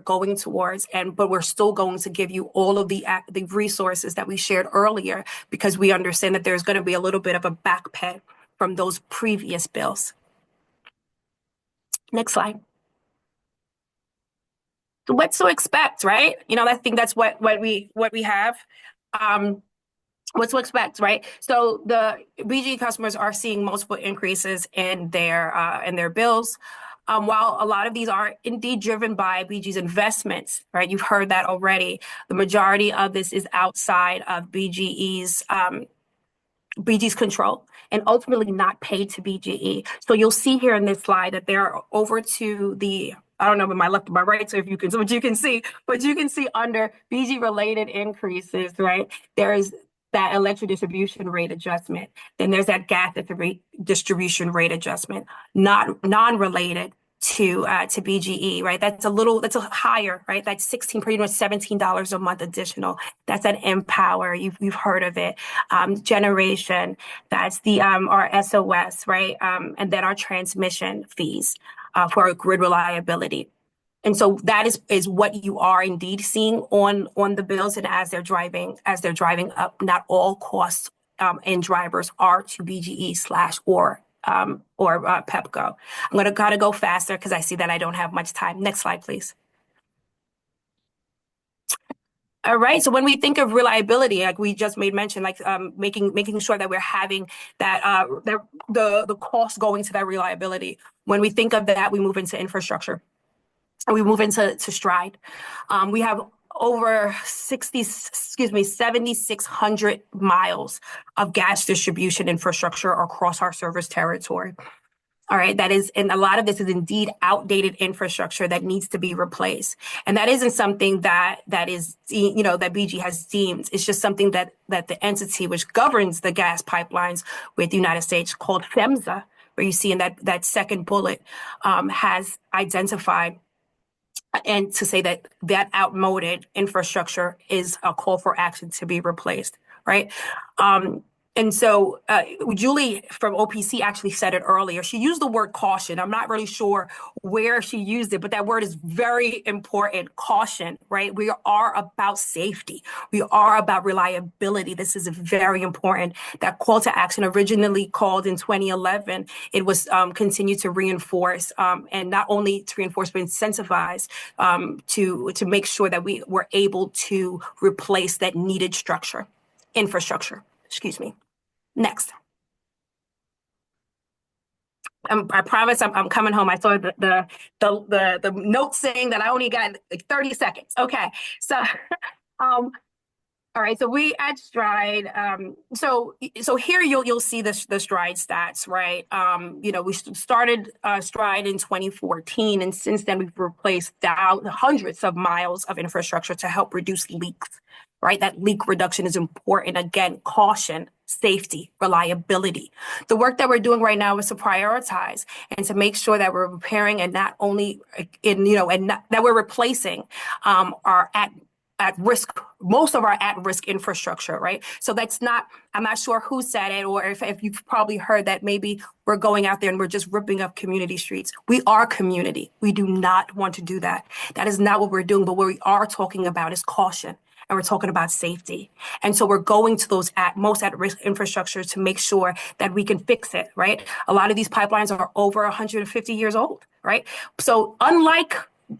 going towards. But we're still going to give you all of the resources that we shared earlier, because we understand that there's going to be a little bit of a back pay from those previous bills. Next slide. So what to expect, right? I think that's what we have. What to expect, right? So the BGE customers are seeing multiple increases in their bills. While a lot of these are indeed driven by BGE's investments, right? You've heard that already. The majority of this is outside of BGE's control and ultimately not paid to BGE. So you'll see here in this slide that there are over to the, I don't know, my left or my right, so you can see under BG related increases, right? There's that electric distribution rate adjustment. Then there's that gas distribution rate adjustment, not non-related to BGE, right? That's a higher, right? That's pretty much $17 a month additional. That's an Empower. You've heard of it. Generation. That's the our SOS, right? And then our transmission fees for our grid reliability. And so that is what you are indeed seeing on the bills, and as they're driving up. Not all costs and drivers are to BGE or Pepco. I'm gotta go faster because I see that I don't have much time. Next slide, please. All right. So when we think of reliability, like we just made mention, like making sure that we're having that the cost going to that reliability. When we think of that, we move into infrastructure. And we move into STRIDE. We have over 7,600 miles of gas distribution infrastructure across our service territory. All right, and a lot of this is indeed outdated infrastructure that needs to be replaced. And that isn't something that is, that BG has deemed. It's just something that the entity which governs the gas pipelines with the United States, called PHMSA, where you see in that second bullet, has identified, and to say that outmoded infrastructure is a call for action to be replaced, right? And so Julie from OPC actually said it earlier. She used the word caution. I'm not really sure where she used it, but that word is very important. Caution, right? We are about safety. We are about reliability. This is very important. That call to action, originally called in 2011, it was continued to reinforce, and not only to reinforce, but incentivize to make sure that we were able to replace that needed infrastructure. Excuse me. Next. I promise I'm coming home. I saw the note saying that I only got like 30 seconds. Okay. So um all right, so we at Stride. So here you'll see the Stride stats, right? We started Stride in 2014, and since then we've replaced hundreds of miles of infrastructure to help reduce leaks, right? That leak reduction is important. Again, caution, safety, reliability. The work that we're doing right now is to prioritize and to make sure that we're repairing and not only that we're replacing our at risk, most of our at risk infrastructure, right? So I'm not sure who said it, or if you've probably heard that maybe we're going out there and we're just ripping up community streets. We are community. We do not want to do that. That is not what we're doing, but what we are talking about is caution. And we're talking about safety. And so we're going to those most at-risk infrastructure to make sure that we can fix it, right? A lot of these pipelines are over 150 years old, right? So unlike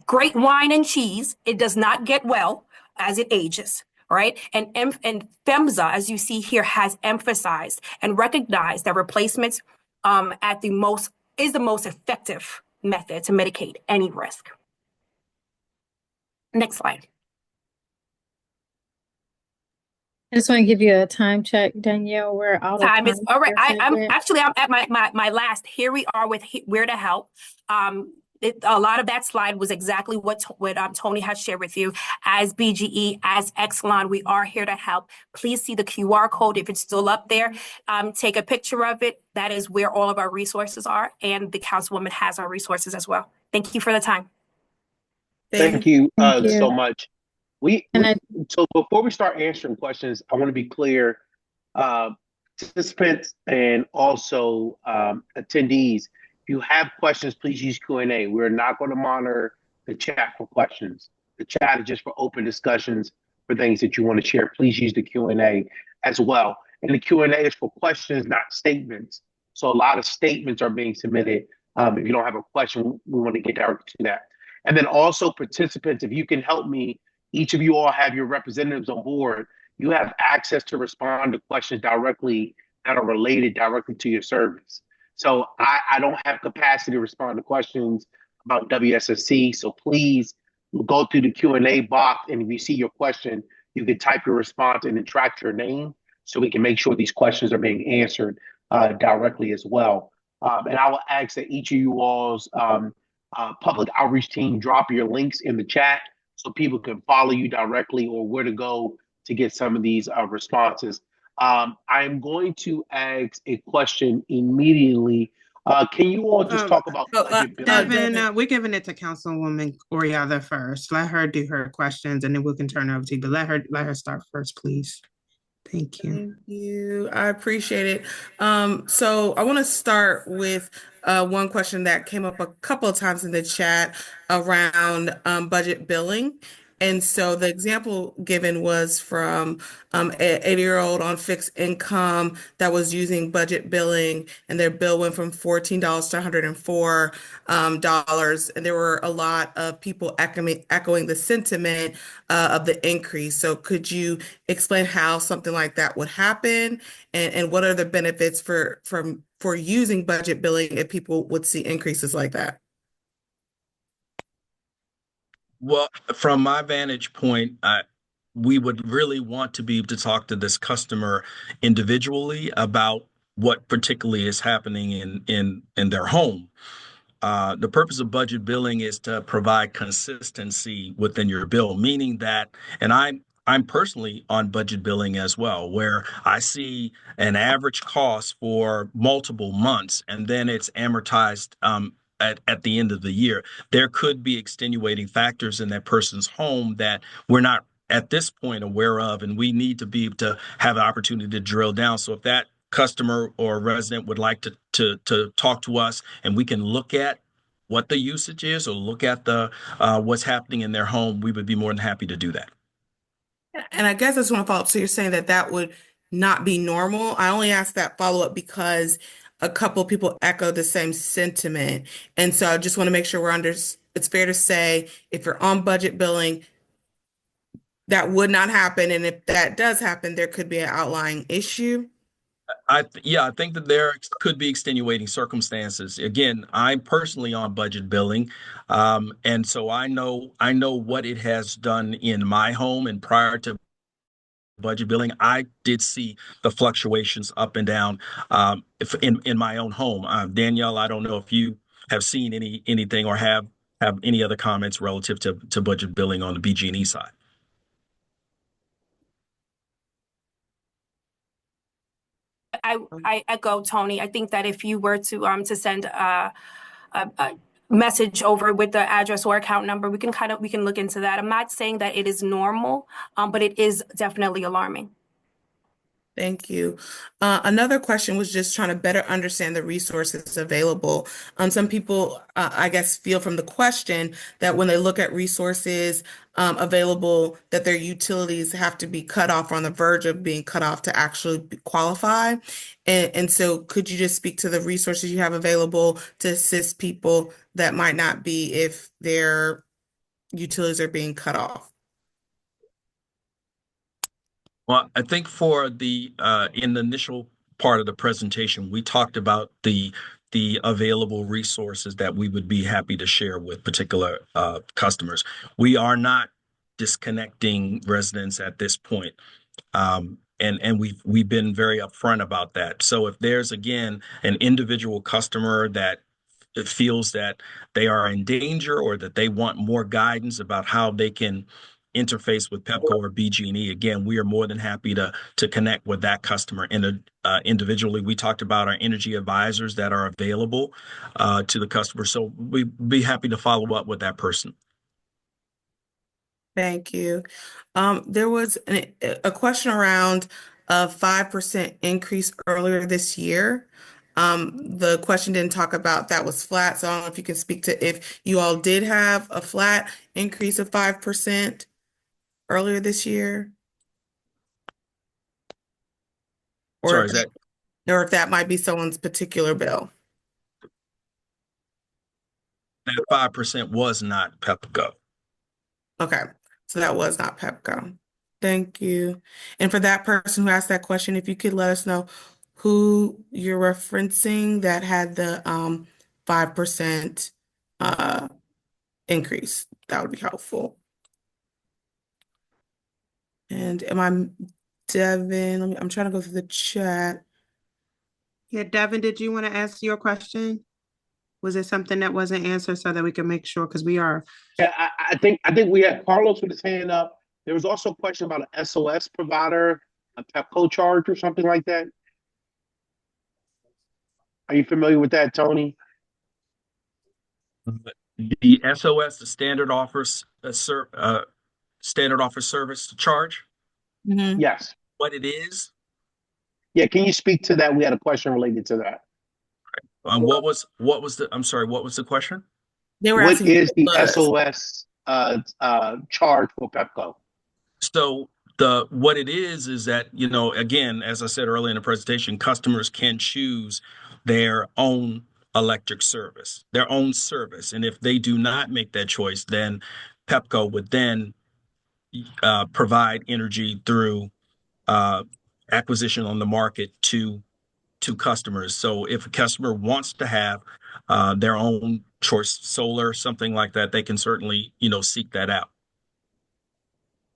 great wine and cheese, it does not get well as it ages, right? And PHMSA, as you see here, has emphasized and recognized that replacements is the most effective method to mitigate any risk. Next slide. I just want to give you a time check, Danielle. We're out of time. Is all right. I'm at my last. Here we are with where to help. A lot of that slide was exactly what Tony has shared with you. As BGE, as Exelon, we are here to help. Please see the QR code if it's still up there. Take a picture of it. That is where all of our resources are, and the Councilwoman has our resources as well. Thank you for the time. Thank you so much. So before we start answering questions, I want to be clear, participants and also attendees, if you have questions, please use Q&A. We're not going to monitor the chat for questions. The chat is just for open discussions for things that you want to share. Please use the Q&A as well. And the Q&A is for questions, not statements. So a lot of statements are being submitted. If you don't have a question, we want to get directly to that. And then also participants, if you can help me, each of you all have your representatives on board. You have access to respond to questions directly that are related directly to your service. So I don't have capacity to respond to questions about WSSC. So please go through the Q&A box, and if you see your question, you can type your response and then track your name so we can make sure these questions are being answered directly as well. And I will ask that each of you all's public outreach team drop your links in the chat so people can follow you directly or where to go to get some of these responses. I am going to ask a question immediately. Can you all just talk about Devin, we're giving it to Councilwoman Oriada first. Let her do her questions, and then we can turn it over to you. But let her start first, please. Thank you. Thank you. I appreciate it. So I want to start with one question that came up a couple of times in the chat around budget billing. And so the example given was from an 80-year-old on fixed income that was using budget billing, and their bill went from $14 to $104. And there were a lot of people echoing the sentiment of the increase. So could you explain how something like that would happen, and what are the benefits for using budget billing if people would see increases like that? Well, from my vantage point, we would really want to be able to talk to this customer individually about what particularly is happening in their home. The purpose of budget billing is to provide consistency within your bill, meaning that, and I'm personally on budget billing as well, where I see an average cost for multiple months, and then it's amortized at the end of the year. There could be extenuating factors in that person's home that we're not at this point aware of, and we need to be able to have an opportunity to drill down. So if that customer or resident would like to talk to us, and we can look at what the usage is or look at the what's happening in their home, we would be more than happy to do that. And I guess I just want to follow up. So you're saying that would not be normal. I only asked that follow-up because a couple of people echo the same sentiment. And so I just want to make sure it's fair to say if you're on budget billing, that would not happen. And if that does happen, there could be an outlying issue. I think that there could be extenuating circumstances. Again, I'm personally on budget billing, and so I know what it has done in my home. And prior to budget billing, I did see the fluctuations up and down if in my own home. Danielle, I don't know if you have seen anything or have any other comments relative to budget billing on the BG&E side. I echo Tony. I think that if you were to send a message over with the address or account number, we can look into that. I'm not saying that it is normal, but it is definitely alarming. Thank you. Another question was just trying to better understand the resources available. Some people, I guess, feel from the question that when they look at resources available, that their utilities have to be cut off or on the verge of being cut off to actually qualify. And so could you just speak to the resources you have available to assist people that might not be if their utilities are being cut off? Well, I think for the in the initial part of the presentation, we talked about the available resources that we would be happy to share with particular customers. We are not disconnecting residents at this point. And we've been very upfront about that. So if there's again an individual customer that feels that they are in danger or that they want more guidance about how they can interface with Pepco or BG&E, again, we are more than happy to connect with that customer individually. We talked about our energy advisors that are available to the customer, so we'd be happy to follow up with that person. Thank you. There was a question around a 5% increase earlier this year. The question didn't talk about that was flat, so I don't know if you can speak to if you all did have a flat increase of 5% earlier this year, Sorry, is that or if that might be someone's particular bill. that 5% was not Pepco. Okay, so that was not Pepco. Thank you. And for that person who asked that question, if you could let us know who you're referencing that had the 5% increase, that would be helpful. And Devin, I'm trying to go through the chat. Yeah, Devin, did you want to ask your question? Was it something that wasn't answered so that we can make sure, because we are. Yeah, I think we had Carlos with his hand up. There was also a question about an SOS provider, a Pepco charge or something like that. Are you familiar with that, Tony? The SOS, the standard offer service charge. Mm-hmm. Yes. What it is? Yeah, can you speak to that? We had a question related to that. What was the? I'm sorry. What was the question? They were What asking is the us. SOS charge for Pepco? So what it is that, again, as I said earlier in the presentation, customers can choose their own electric service, their own service. And if they do not make that choice, then Pepco would then provide energy through acquisition on the market to customers. So if a customer wants to have their own choice, solar, something like that, they can certainly, seek that out.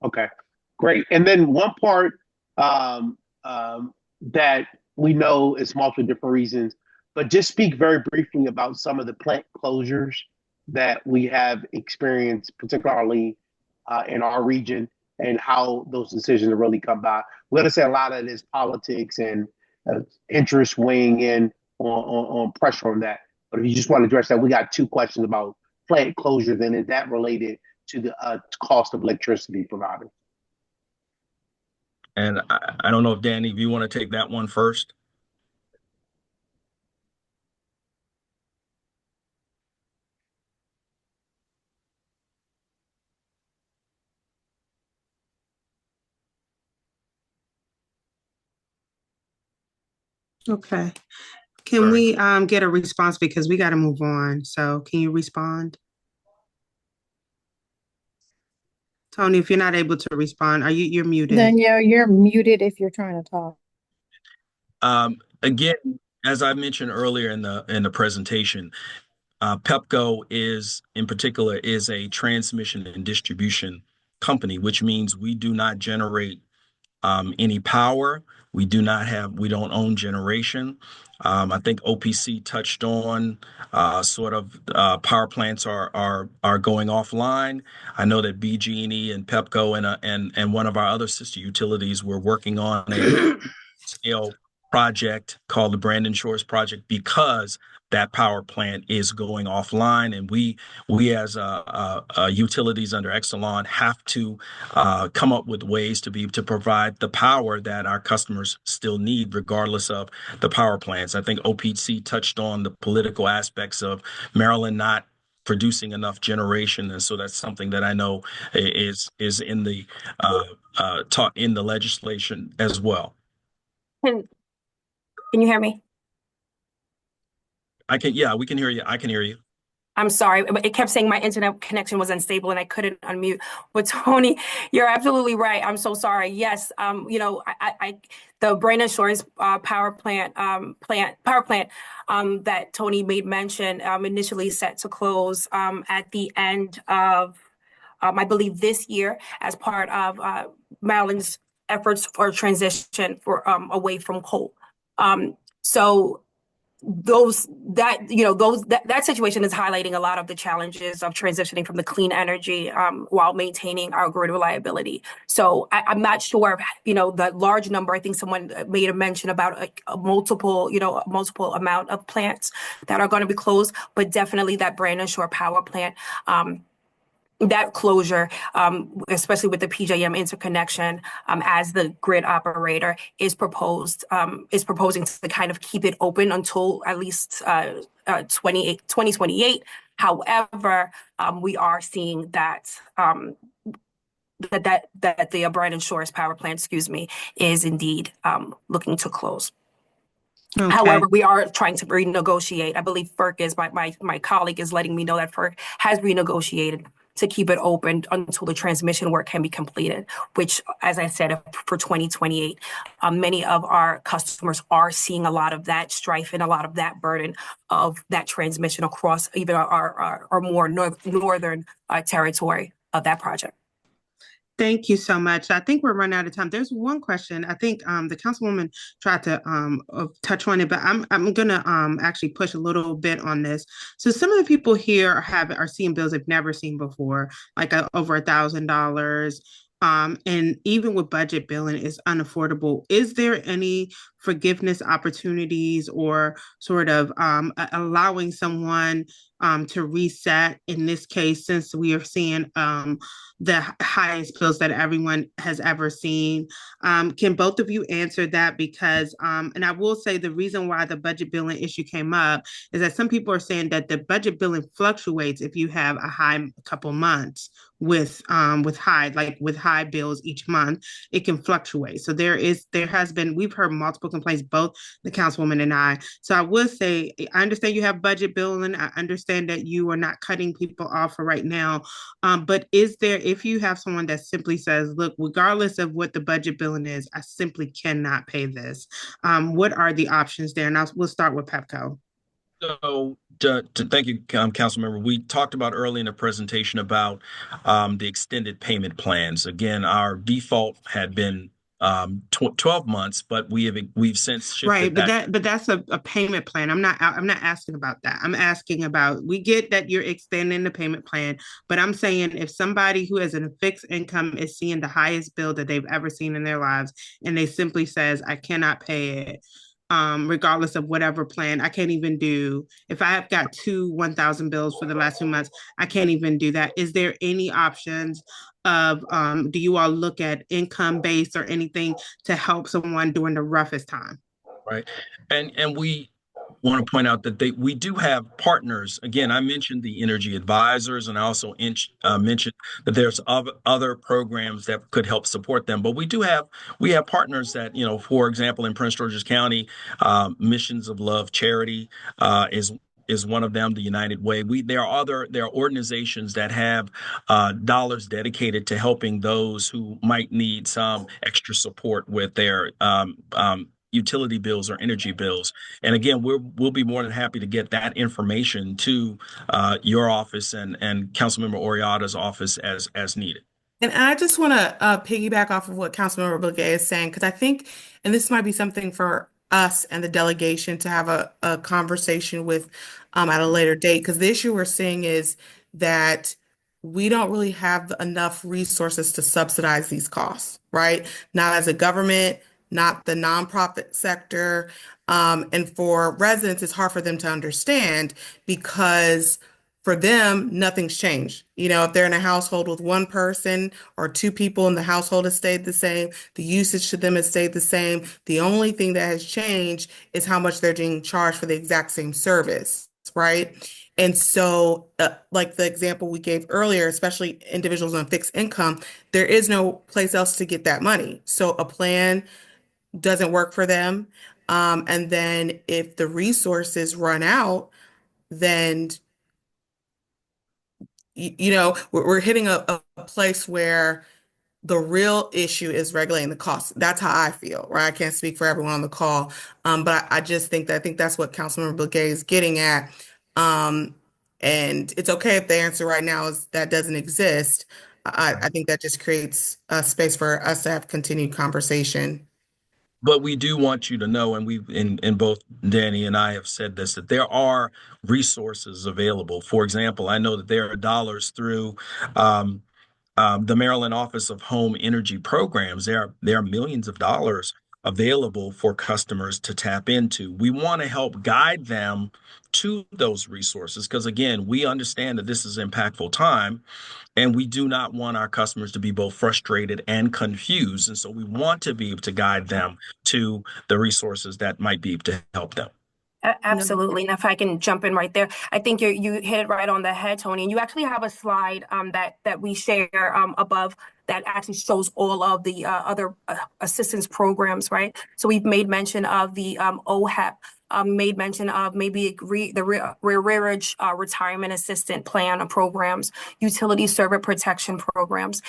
Okay, great. And then one part that we know is multiple different reasons, but just speak very briefly about some of the plant closures that we have experienced, particularly in our region, and how those decisions have really come by. We're going to say a lot of it is politics and interest weighing in on pressure on that. But if you just want to address that, we got two questions about plant closures, and is that related to the cost of electricity provided? And I don't know if Danny, if you want to take that one first. Okay. Can we get a response, because we got to move on? So can you respond? Tony, if you're not able to respond, you're muted. Then you're muted if you're trying to talk. Again, as I mentioned earlier in the presentation, Pepco in particular is a transmission and distribution company, which means we do not generate any power. We don't own generation. I think OPC touched on sort of power plants are going offline. I know that BG&E and Pepco and one of our other sister utilities were working on a scale project called the Brandon Shores Project because that power plant is going offline, and we as utilities under Exelon have to come up with ways to provide the power that our customers still need, regardless of the power plants. I think OPC touched on the political aspects of Maryland not producing enough generation, and so that's something that I know is in the talk in the legislation as well. Can you hear me? Yeah, we can hear you. I can hear you. I'm sorry. It kept saying my internet connection was unstable and I couldn't unmute. But Tony, you're absolutely right. I'm so sorry. Yes, the Brandon Shores power plant that Tony made mention initially set to close at the end of I believe this year as part of Maryland's efforts for transition away from coal. So that situation is highlighting a lot of the challenges of transitioning from the clean energy while maintaining our grid reliability. So I'm not sure, the large number. I think someone made a mention about a multiple amount of plants that are going to be closed, but definitely that Brandon Shore power plant. That closure, especially with the PJM interconnection, as the grid operator is proposing to kind of keep it open until at least 2028. However, we are seeing that the Brandon Shores power plant, is indeed looking to close. Okay. However, we are trying to renegotiate. I believe FERC is my colleague is letting me know that FERC has renegotiated to keep it open until the transmission work can be completed, which, as I said, for 2028, many of our customers are seeing a lot of that strife and a lot of that burden of that transmission across even our more northern territory of that project. Thank you so much. I think we're running out of time. There's one question. I think the councilwoman tried to touch on it, but I'm gonna actually push a little bit on this. So some of the people here are seeing bills they've never seen before, like over $1,000. And even with budget billing, it's unaffordable. Is there any forgiveness opportunities or sort of allowing someone to reset in this case, since we are seeing the highest bills that everyone has ever seen? Can both of you answer that? Because, and I will say the reason why the budget billing issue came up is that some people are saying that the budget billing fluctuates if you have a high couple months with high bills each month. It can fluctuate. So we've heard multiple complaints, both the councilwoman and I. So I will say, I understand you have budget billing. I understand that you are not cutting people off for right now. But if you have someone that simply says, look, regardless of what the budget billing is, I simply cannot pay this. What are the options there? And we'll start with Pepco. So thank you, council member. We talked about early in the presentation about the extended payment plans. Again, our default had been 12 months, but we've since shifted. Right, but that's a payment plan. I'm not asking about that. I'm asking about, we get that you're extending the payment plan, but I'm saying if somebody who has a fixed income is seeing the highest bill that they've ever seen in their lives, and they simply says, I cannot pay it, regardless of whatever plan. I can't even do, if I have got 1,000 bills for the last 2 months, I can't even do that. Is there any options of, do you all look at income based or anything to help someone during the roughest time? Right. And we want to point out that we do have partners. Again, I mentioned the energy advisors, and I also mentioned that there's other programs that could help support them. But we have partners that, for example, in Prince George's County, Missions of Love Charity is one of them, the United Way. There are organizations that have dollars dedicated to helping those who might need some extra support with their utility bills or energy bills. And again, we'll be more than happy to get that information to your office and Councilmember Oriada's office as needed. And I just want to piggyback off of what Councilmember Blegay is saying, because I think, and this might be something for us and the delegation to have a conversation with at a later date, because the issue we're seeing is that we don't really have enough resources to subsidize these costs, right? Not as a government, not the nonprofit sector. And for residents, it's hard for them to understand because for them, nothing's changed. You know, if they're in a household with one person or two people and the household has stayed the same, the usage to them has stayed the same. The only thing that has changed is how much they're being charged for the exact same service, right? And so, like the example we gave earlier, especially individuals on fixed income, there is no place else to get that money. So a plan doesn't work for them. And then if the resources run out, then you know, we're hitting a place where the real issue is regulating the cost. That's how I feel, right? I can't speak for everyone on the call. But I just think that I think that's what Councilmember Blegay is getting at. And it's okay if the answer right now is that doesn't exist. I think that just creates a space for us to have continued conversation. But we do want you to know, and we in both Danny and I have said this, that there are resources available. For example, I know that there are dollars through the Maryland Office of Home Energy Programs. There are millions of dollars available for customers to tap into. We want to help guide them to those resources because, again, we understand that this is impactful time. And we do not want our customers to be both frustrated and confused. And so we want to be able to guide them to the resources that might be able to help them. Absolutely. And if I can jump in right there, I think you hit it right on the head, Tony. And you actually have a slide that we share above that actually shows all of the other assistance programs, right? So we've made mention of the OHEP, made mention of maybe the rearage retirement assistant plan programs, utility server protection programs,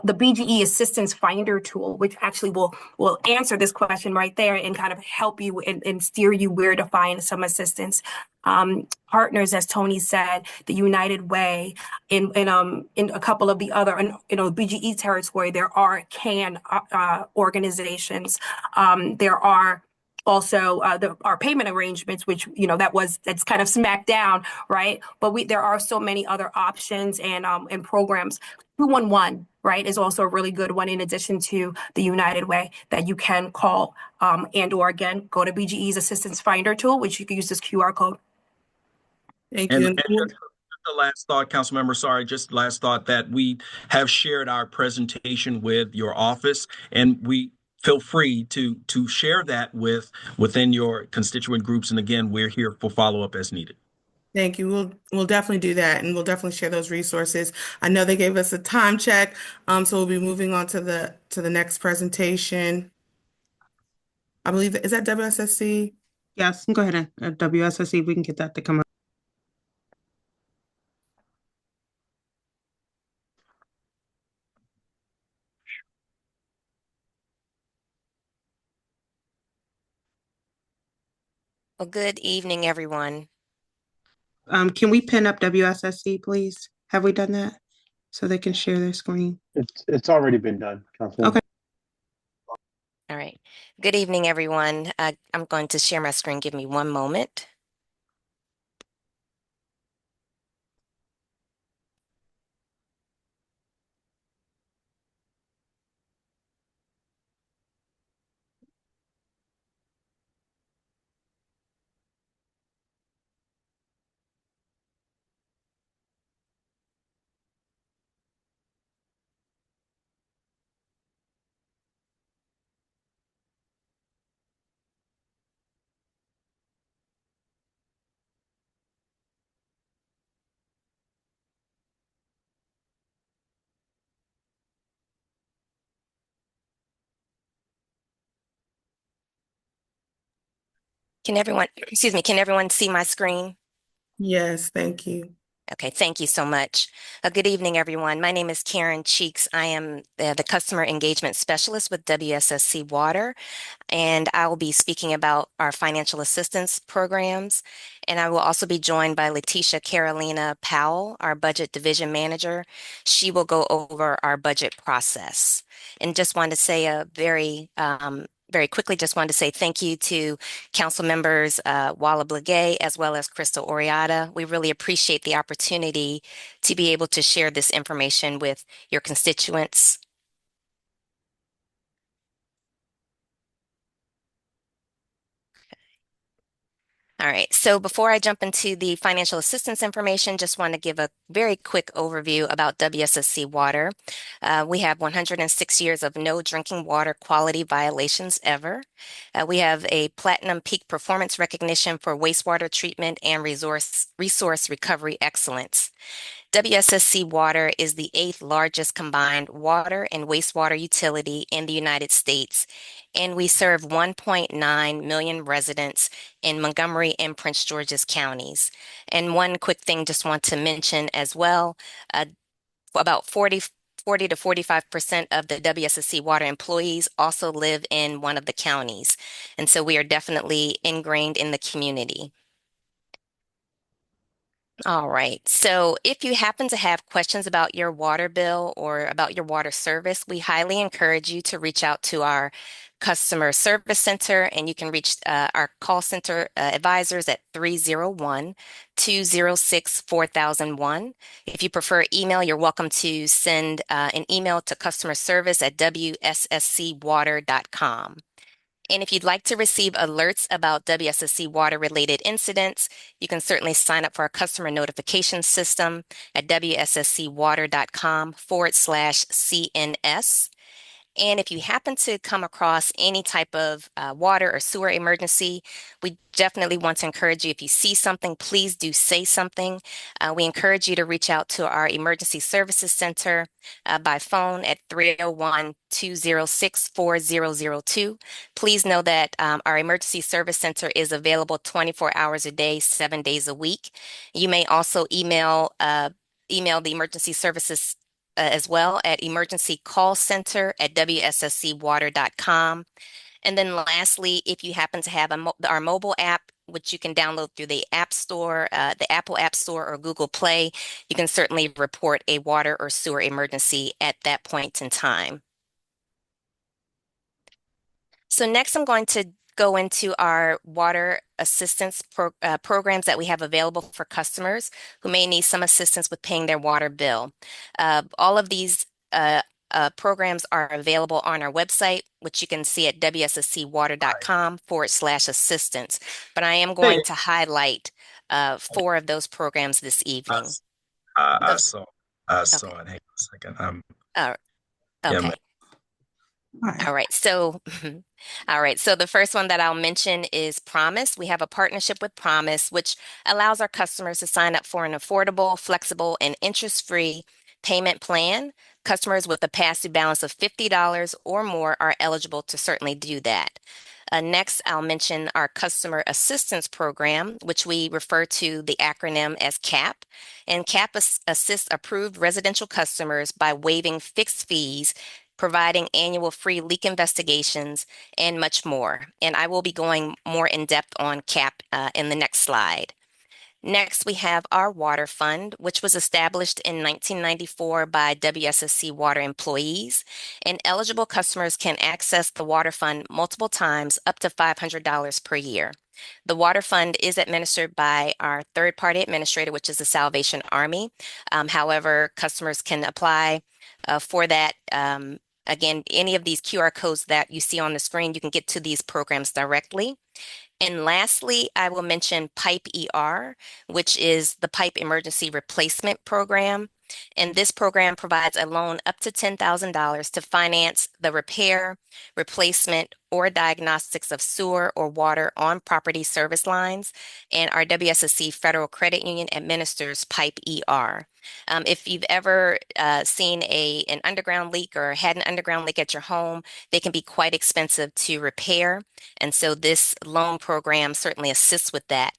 the BGE assistance finder tool, which actually will answer this question right there and kind of help you and steer you where to find some assistance. Partners, as Tony said, the United Way, in a couple of the other, BGE territory, there are CAN organizations. There are also our payment arrangements, which that's kind of smacked down, right? But there are so many other options and programs. 211, right, is also a really good one in addition to the United Way that you can call or again go to BGE's Assistance Finder tool, which you can use this QR code. Thank And you. just the last thought, council member, sorry, just last thought that we have shared our presentation with your office, and we feel free to share that within your constituent groups. And again, we're here for follow-up as needed. Thank you. We'll definitely do that, and we'll definitely share those resources. I know they gave us a time check, so we'll be moving on to the next presentation. I believe is that WSSC? Yes, go ahead and WSSC. We can get that to come up. Well, good evening, everyone. Can we pin up WSSC, please? Have we done that so they can share their screen? It's already been done, Councilwoman. Okay. All right. Good evening, everyone. I'm going to share my screen. Give me one moment. Can everyone see my screen? Yes, thank you. Okay, thank you so much. Good evening, everyone. My name is Karen Cheeks. I am the Customer Engagement Specialist with WSSC Water, and I will be speaking about our financial assistance programs. And I will also be joined by Letitia Carolina Powell, our Budget Division Manager. She will go over our budget process. And just wanted to say very quickly, just wanted to say thank you to Council Members Wala Blegay as well as Crystal Oriata. We really appreciate the opportunity to be able to share this information with your constituents. All right, so before I jump into the financial assistance information, just want to give a very quick overview about WSSC Water. We have 106 years of no drinking water quality violations ever. We have a platinum peak performance recognition for wastewater treatment and resource recovery excellence. WSSC Water is the 8th largest combined water and wastewater utility in the United States, and we serve 1.9 million residents in Montgomery and Prince George's counties. And one quick thing just want to mention as well, about 40 to 45% of the WSSC Water employees also live in one of the counties. And so we are definitely ingrained in the community. All right. So if you happen to have questions about your water bill or about your water service, we highly encourage you to reach out to our customer service center, and you can reach our call center advisors at 301-206-4001. If you prefer email, you're welcome to send an email to customer service at wsscwater.com. And if you'd like to receive alerts about WSSC water-related incidents, you can certainly sign up for our customer notification system at wsscwater.com/CNS. And if you happen to come across any type of water or sewer emergency, we definitely want to encourage you, if you see something, please do say something. We encourage you to reach out to our Emergency Services Center by phone at 301-206-4002. Please know that our Emergency Service Center is available 24 hours a day, 7 days a week. You may also email the Emergency Services as well at emergencycallcenter@wsscwater.com. And then lastly, if you happen to have our mobile app, which you can download through the App Store, the Apple App Store or Google Play, you can certainly report a water or sewer emergency at that point in time. So next I'm going to go into our water assistance programs that we have available for customers who may need some assistance with paying their water bill. All of these programs are available on our website, which you can see at wsscwater.com/assistance. But I am going to highlight 4 of those programs this evening. I saw it. Hang on a second. Okay. All right. So the first one that I'll mention is Promise. We have a partnership with Promise, which allows our customers to sign up for an affordable, flexible, and interest-free payment plan. Customers with a past due balance of $50 or more are eligible to certainly do that. Next, I'll mention our Customer Assistance Program, which we refer to the acronym as CAP. And CAP assists approved residential customers by waiving fixed fees, providing annual free leak investigations, and much more. And I will be going more in depth on CAP in the next slide. Next, we have our Water Fund, which was established in 1994 by WSSC Water employees, and eligible customers can access the Water Fund multiple times, up to $500 per year. The Water Fund is administered by our third-party administrator, which is the Salvation Army. However, customers can apply for that. Again, any of these QR codes that you see on the screen, you can get to these programs directly. And lastly, I will mention PIPE ER, which is the Pipe Emergency Replacement Program. And this program provides a loan up to $10,000 to finance the repair, replacement, or diagnostics of sewer or water on property service lines. And our WSSC Federal Credit Union administers PIPE ER. If you've ever seen an underground leak or had an underground leak at your home, they can be quite expensive to repair. And so this loan program certainly assists with that.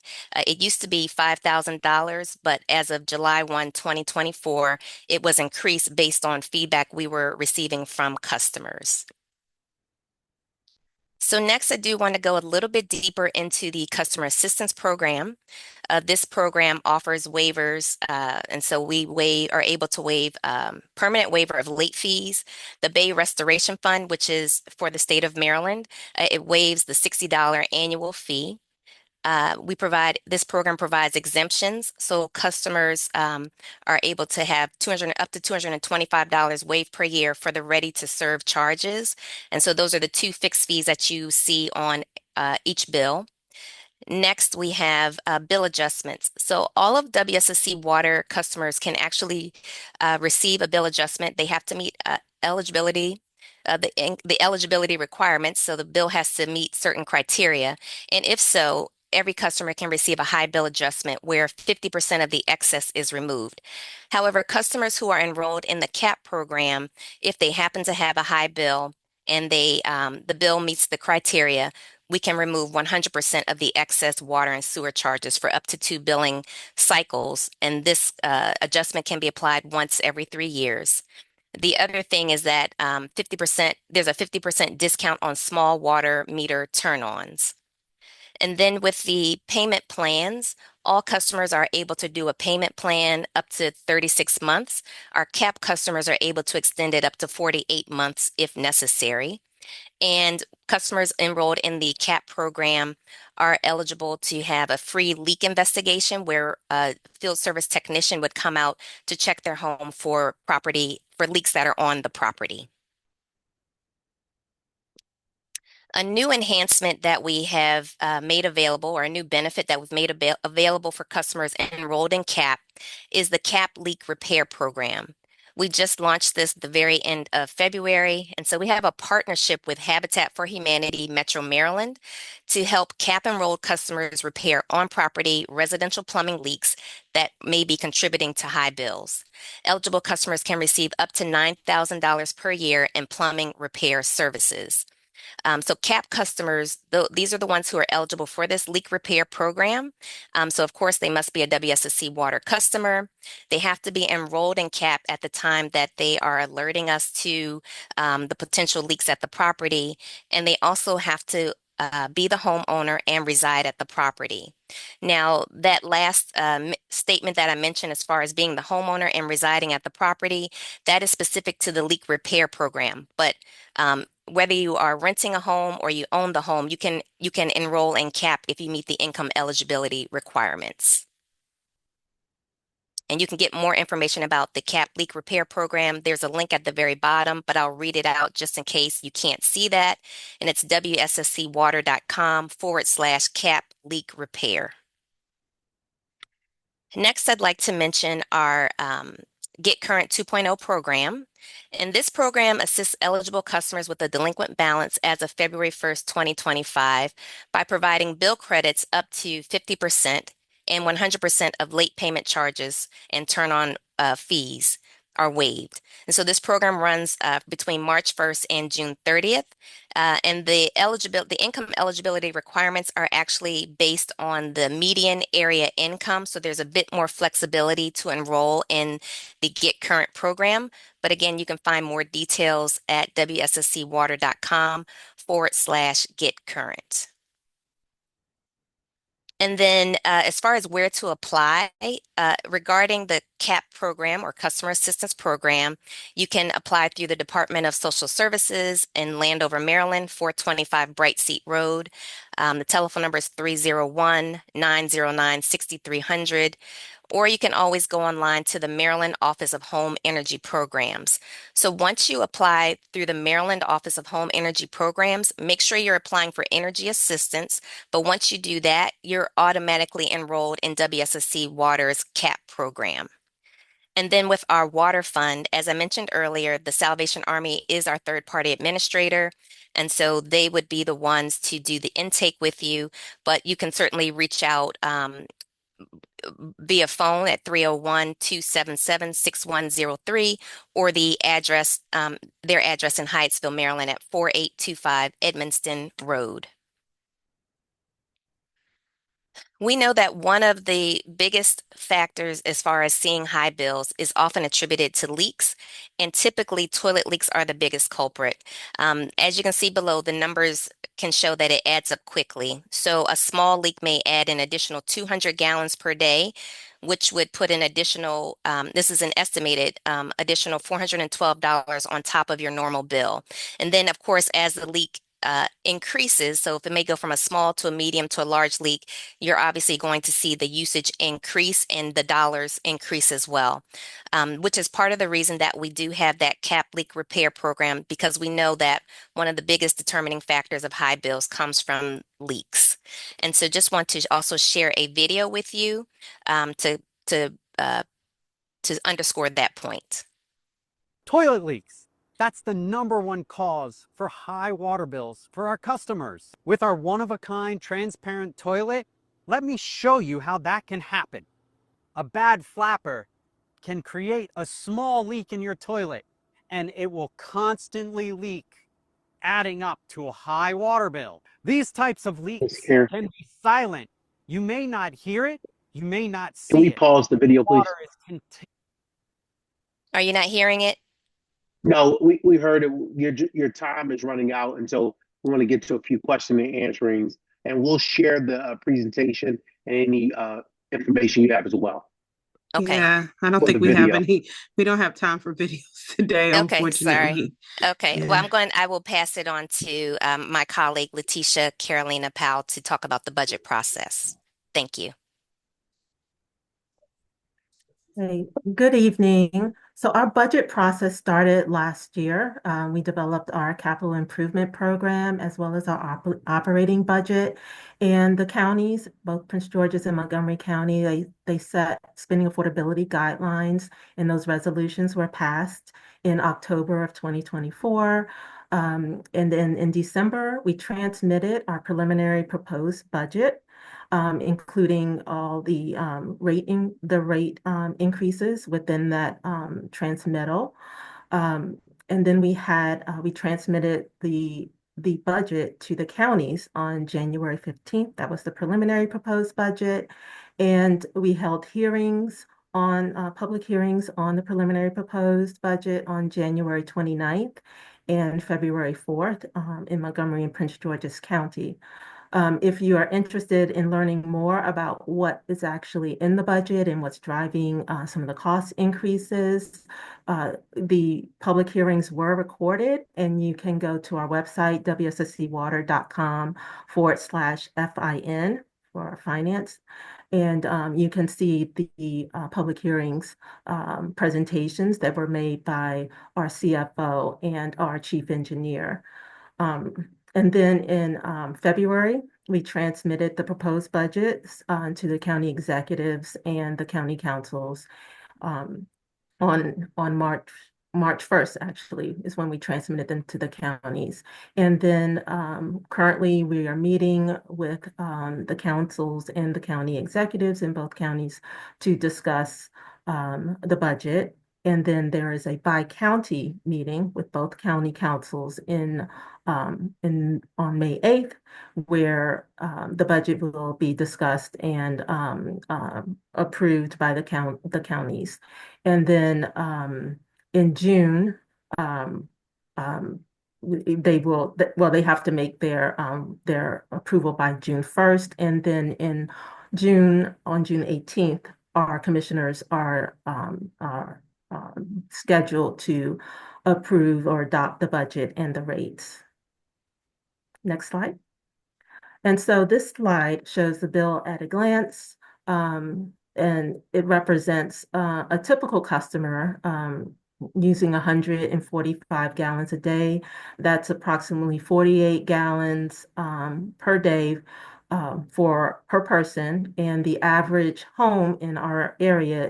It used to be $5,000, but as of July 1, 2024, it was increased based on feedback we were receiving from customers. So next, I do want to go a little bit deeper into the customer assistance program. This program offers waivers, and so we are able to waive permanent waiver of late fees. The Bay Restoration Fund, which is for the state of Maryland, it waives the $60 annual fee. This program provides exemptions, so customers are able to have up to $225 waived per year for the ready to serve charges. And so those are the two fixed fees that you see on each bill. Next, we have bill adjustments. So all of WSSC Water customers can actually receive a bill adjustment. They have to meet eligibility, the eligibility requirements. So the bill has to meet certain criteria. And if so, every customer can receive a high bill adjustment where 50% of the excess is removed. However, customers who are enrolled in the CAP program, if they happen to have a high bill and the bill meets the criteria, we can remove 100% of the excess water and sewer charges for up to 2 billing cycles. And this adjustment can be applied once every 3 years. The other thing is that there's a 50% discount on small water meter turn-ons. And then with the payment plans, all customers are able to do a payment plan up to 36 months. Our CAP customers are able to extend it up to 48 months if necessary. And customers enrolled in the CAP program are eligible to have a free leak investigation where a field service technician would come out to check their home for leaks that are on the property. A new enhancement that we have made available, or a new benefit that we've made available for customers enrolled in CAP, is the CAP Leak Repair Program. We just launched this at the very end of February, and so we have a partnership with Habitat for Humanity Metro Maryland to help CAP enrolled customers repair on-property residential plumbing leaks that may be contributing to high bills. Eligible customers can receive up to $9,000 per year in plumbing repair services. So CAP customers, these are the ones who are eligible for this leak repair program. So of course, they must be a WSSC Water customer. They have to be enrolled in CAP at the time that they are alerting us to the potential leaks at the property. And they also have to be the homeowner and reside at the property. Now, that last statement that I mentioned as far as being the homeowner and residing at the property, that is specific to the leak repair program. But whether you are renting a home or you own the home, you can enroll in CAP if you meet the income eligibility requirements. And you can get more information about the CAP Leak Repair Program. There's a link at the very bottom, but I'll read it out just in case you can't see that. And it's wsscwater.com/CAP Leak Repair. Next, I'd like to mention our Get Current 2.0 program. And this program assists eligible customers with a delinquent balance as of February 1st, 2025 by providing bill credits up to 50% and 100% of late payment charges and turn-on fees are waived. And so this program runs between March 1st and June 30th. And the income eligibility requirements are actually based on the median area income. So there's a bit more flexibility to enroll in the Get Current program. But again, you can find more details at wsscwater.com/Get Current. And then as far as where to apply, regarding the CAP program or Customer Assistance Program, you can apply through the Department of Social Services in Landover, Maryland, 425 Bright Seat Road. The telephone number is 301-909-6300. Or you can always go online to the Maryland Office of Home Energy Programs. So once you apply through the Maryland Office of Home Energy Programs, make sure you're applying for energy assistance. But once you do that, you're automatically enrolled in WSSC Water's CAP program. And then with our water fund, as I mentioned earlier, the Salvation Army is our third-party administrator. And so they would be the ones to do the intake with you, but you can certainly reach out via phone at 301-277-6103 or their address in Hyattsville, Maryland at 4825 Edmonston Road. We know that one of the biggest factors as far as seeing high bills is often attributed to leaks, and typically toilet leaks are the biggest culprit. As you can see below, the numbers can show that it adds up quickly. So a small leak may add an additional 200 gallons per day, which would put an additional, this is an estimated additional $412 on top of your normal bill. And then, of course, as the leak increases, so if it may go from a small to a medium to a large leak, you're obviously going to see the usage increase and the dollars increase as well, which is part of the reason that we do have that cap leak repair program, because we know that one of the biggest determining factors of high bills comes from leaks. And so just want to also share a video with you to underscore that point. Toilet leaks. That's the #1 cause for high water bills for our customers. With our one-of-a-kind transparent toilet, let me show you how that can happen. A bad flapper can create a small leak in your toilet, and it will constantly leak, adding up to a high water bill. These types of leaks can be silent. You may not hear it, you may not see it. Can we pause the video, please? Are you not hearing it? No, we heard it. Your time is running out, and so we want to get to a few question and answerings, and we'll share the presentation and any information you have as well. Okay. Yeah, I don't think we have any. We don't have time for videos today, unfortunately. Sorry. Okay. Yeah. Well, I will pass it on to my colleague, Letitia Carolina Powell, to talk about the budget process. Thank you. Hey, good evening. So our budget process started last year. We developed our capital improvement program as well as our operating budget. And the counties, both Prince George's and Montgomery County, they set spending affordability guidelines, and those resolutions were passed in October of 2024. And then in December, we transmitted our preliminary proposed budget, including all the rate increases within that transmittal. And then we transmitted the budget to the counties on January 15th. That was the preliminary proposed budget. And we held public hearings on the preliminary proposed budget on January 29th and February 4th in Montgomery and Prince George's County. If you are interested in learning more about what is actually in the budget and what's driving some of the cost increases, the public hearings were recorded, and you can go to our website, wsscwater.com/FIN for finance. And you can see the public hearings presentations that were made by our CFO and our chief engineer. And then in February, we transmitted the proposed budgets to the county executives and the county councils on March 1st, actually, is when we transmitted them to the counties. And then currently we are meeting with the councils and the county executives in both counties to discuss the budget. And then there is a bi-county meeting with both county councils on May 8th, where the budget will be discussed and approved by the counties. And then in June, they have to make their approval by June 1st, and then on June 18th, our commissioners are scheduled to approve or adopt the budget and the rates. Next slide. And so this slide shows the bill at a glance, and it represents a typical customer using 145 gallons a day. That's approximately 48 gallons per day per person. And the average home in our area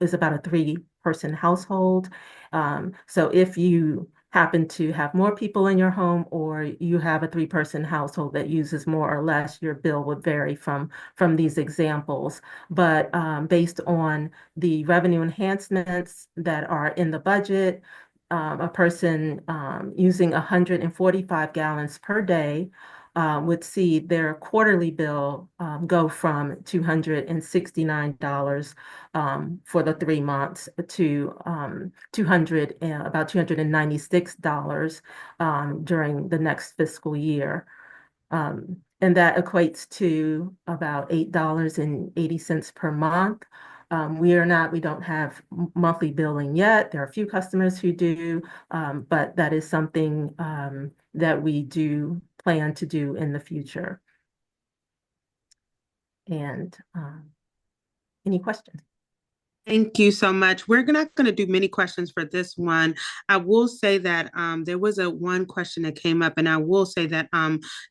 is about a 3-person household. So if you happen to have more people in your home, or you have a three-person household that uses more or less, your bill would vary from these examples. But based on the revenue enhancements that are in the budget, a person using 145 gallons per day would see their quarterly bill go from $269 for the 3 months to about $296 during the next fiscal year. And that equates to about $8.80 per month. We don't have monthly billing yet. There are a few customers who do, but that is something that we do plan to do in the future. And any questions? Thank you so much. We're not going to do many questions for this one. I will say that there was one question that came up, and I will say that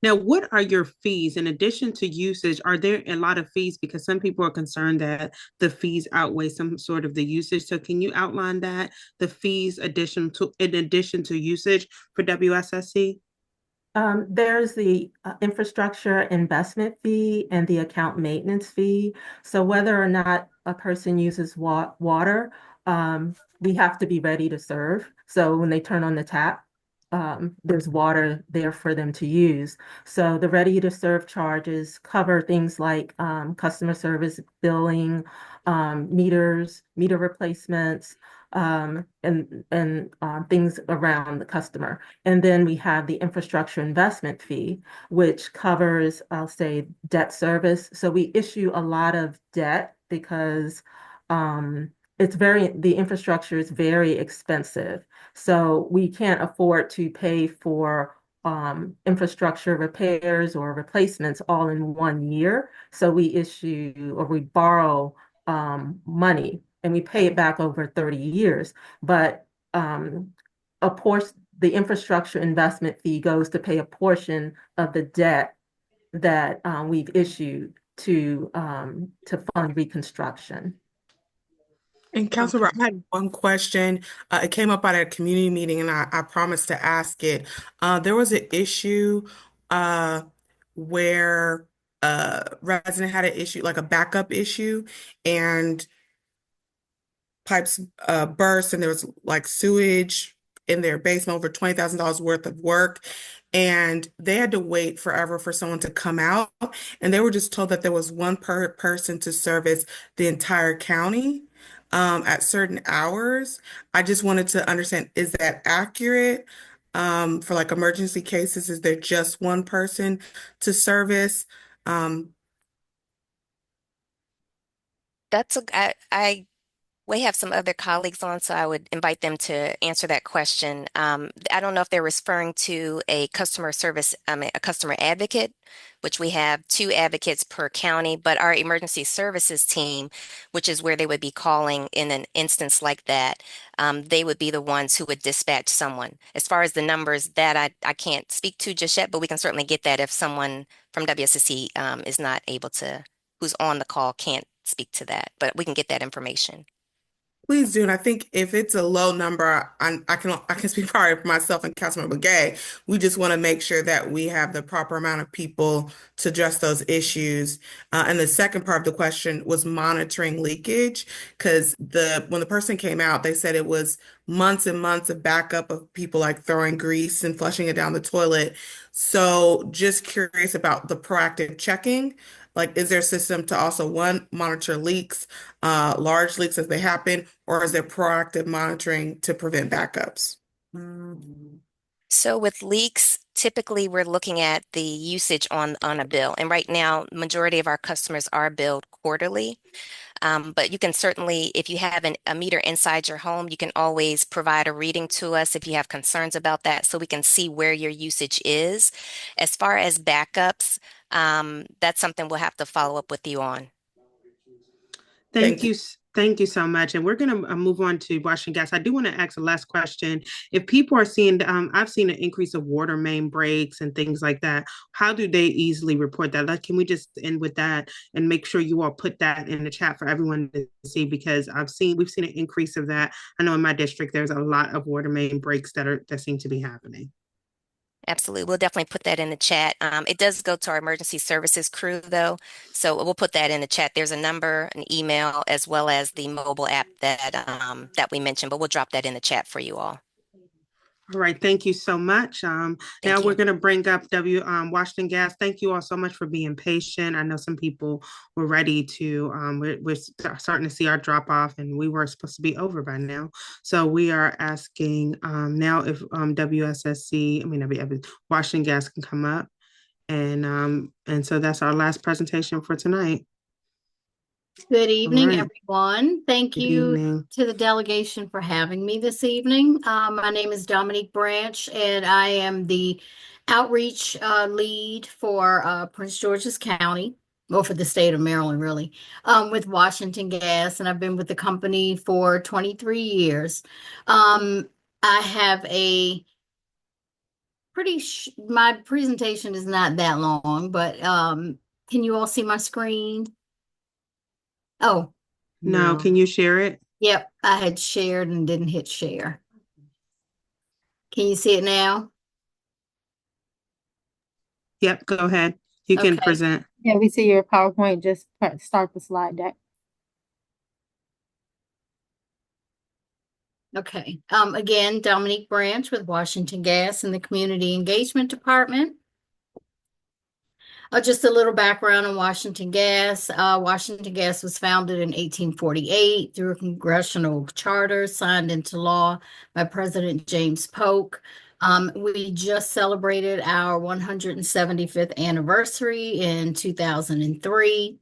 now, what are your fees in addition to usage? Are there a lot of fees? Because some people are concerned that the fees outweigh some sort of the usage. So can you outline that, the fees in addition to usage for WSSC? There's the infrastructure investment fee and the account maintenance fee. So whether or not a person uses water, we have to be ready to serve. So when they turn on the tap, there's water there for them to use. So the ready to serve charges cover things like customer service billing, meter replacements, and things around the customer. And then we have the infrastructure investment fee, which covers, I'll say, debt service. So we issue a lot of debt because the infrastructure is very expensive. So we can't afford to pay for infrastructure repairs or replacements all in 1 year. So we borrow money and we pay it back over 30 years. But a portion, the infrastructure investment fee goes to pay a portion of the debt that we've issued to fund reconstruction. And Councilor, I had one question. It came up at a community meeting, and I promised to ask it. There was an issue where a resident had an issue, like a backup issue, and pipes burst, and there was like sewage in their basement, over $20,000 worth of work. And they had to wait forever for someone to come out. And they were just told that there was one person to service the entire county at certain hours. I just wanted to understand, is that accurate? For like emergency cases, is there just one person to service? We have some other colleagues on, so I would invite them to answer that question. I don't know if they're referring to a customer service, a customer advocate, which we have 2 advocates per county, but our emergency services team, which is where they would be calling in an instance like that, they would be the ones who would dispatch someone. As far as the numbers, that I can't speak to just yet, but we can certainly get that if someone from WSSC is not able to, who's on the call, can't speak to that, but we can get that information. Please do. And I think if it's a low number, I can speak probably for myself and Councilmember Gay. We just want to make sure that we have the proper amount of people to address those issues. And the second part of the question was monitoring leakage, because when the person came out, they said it was months and months of backup of people like throwing grease and flushing it down the toilet. So just curious about the proactive checking. Like, is there a system to also, one, monitor leaks, large leaks as they happen, or is there proactive monitoring to prevent backups? So with leaks, typically we're looking at the usage on a bill. And right now, majority of our customers are billed quarterly. But you can certainly, if you have a meter inside your home, you can always provide a reading to us if you have concerns about that, so we can see where your usage is. As far as backups, that's something we'll have to follow up with you on. Thank you. Thank you so much. And we're going to move on to Washington Gas. I do want to ask a last question. If people are seeing, I've seen an increase of water main breaks and things like that. How do they easily report that? Like, can we just end with that and make sure you all put that in the chat for everyone to see? Because we've seen an increase of that. I know in my district, there's a lot of water main breaks that seem to be happening. Absolutely. We'll definitely put that in the chat. It does go to our emergency services crew, though. So we'll put that in the chat. There's a number, an email, as well as the mobile app that we mentioned, but we'll drop that in the chat for you all. All right, thank you so much. Now we're going to bring up Washington Gas. Thank you all so much for being patient. I know some people were ready to, we're starting to see our drop off, and we were supposed to be over by now. So we are asking now if Washington Gas can come up. And so that's our last presentation for tonight. Good evening, right. everyone. Thank Good you evening. to the delegation for having me this evening. My name is Dominique Branch, and I am the outreach lead for Prince George's County, or for the state of Maryland, really, with Washington Gas, and I've been with the company for 23 years. I have a my presentation is not that long, but can you all see my screen? Oh, No, can you share it? yep, I had shared and didn't hit share. Can you see it now? Yep, go ahead. You can present. Yeah, we see your PowerPoint. Just start the slide deck. Okay. Again, Dominique Branch with Washington Gas and the Community Engagement Department. Just a little background on Washington Gas. Washington Gas was founded in 1848 through a congressional charter signed into law by President James Polk. We just celebrated our 175th anniversary in 2003.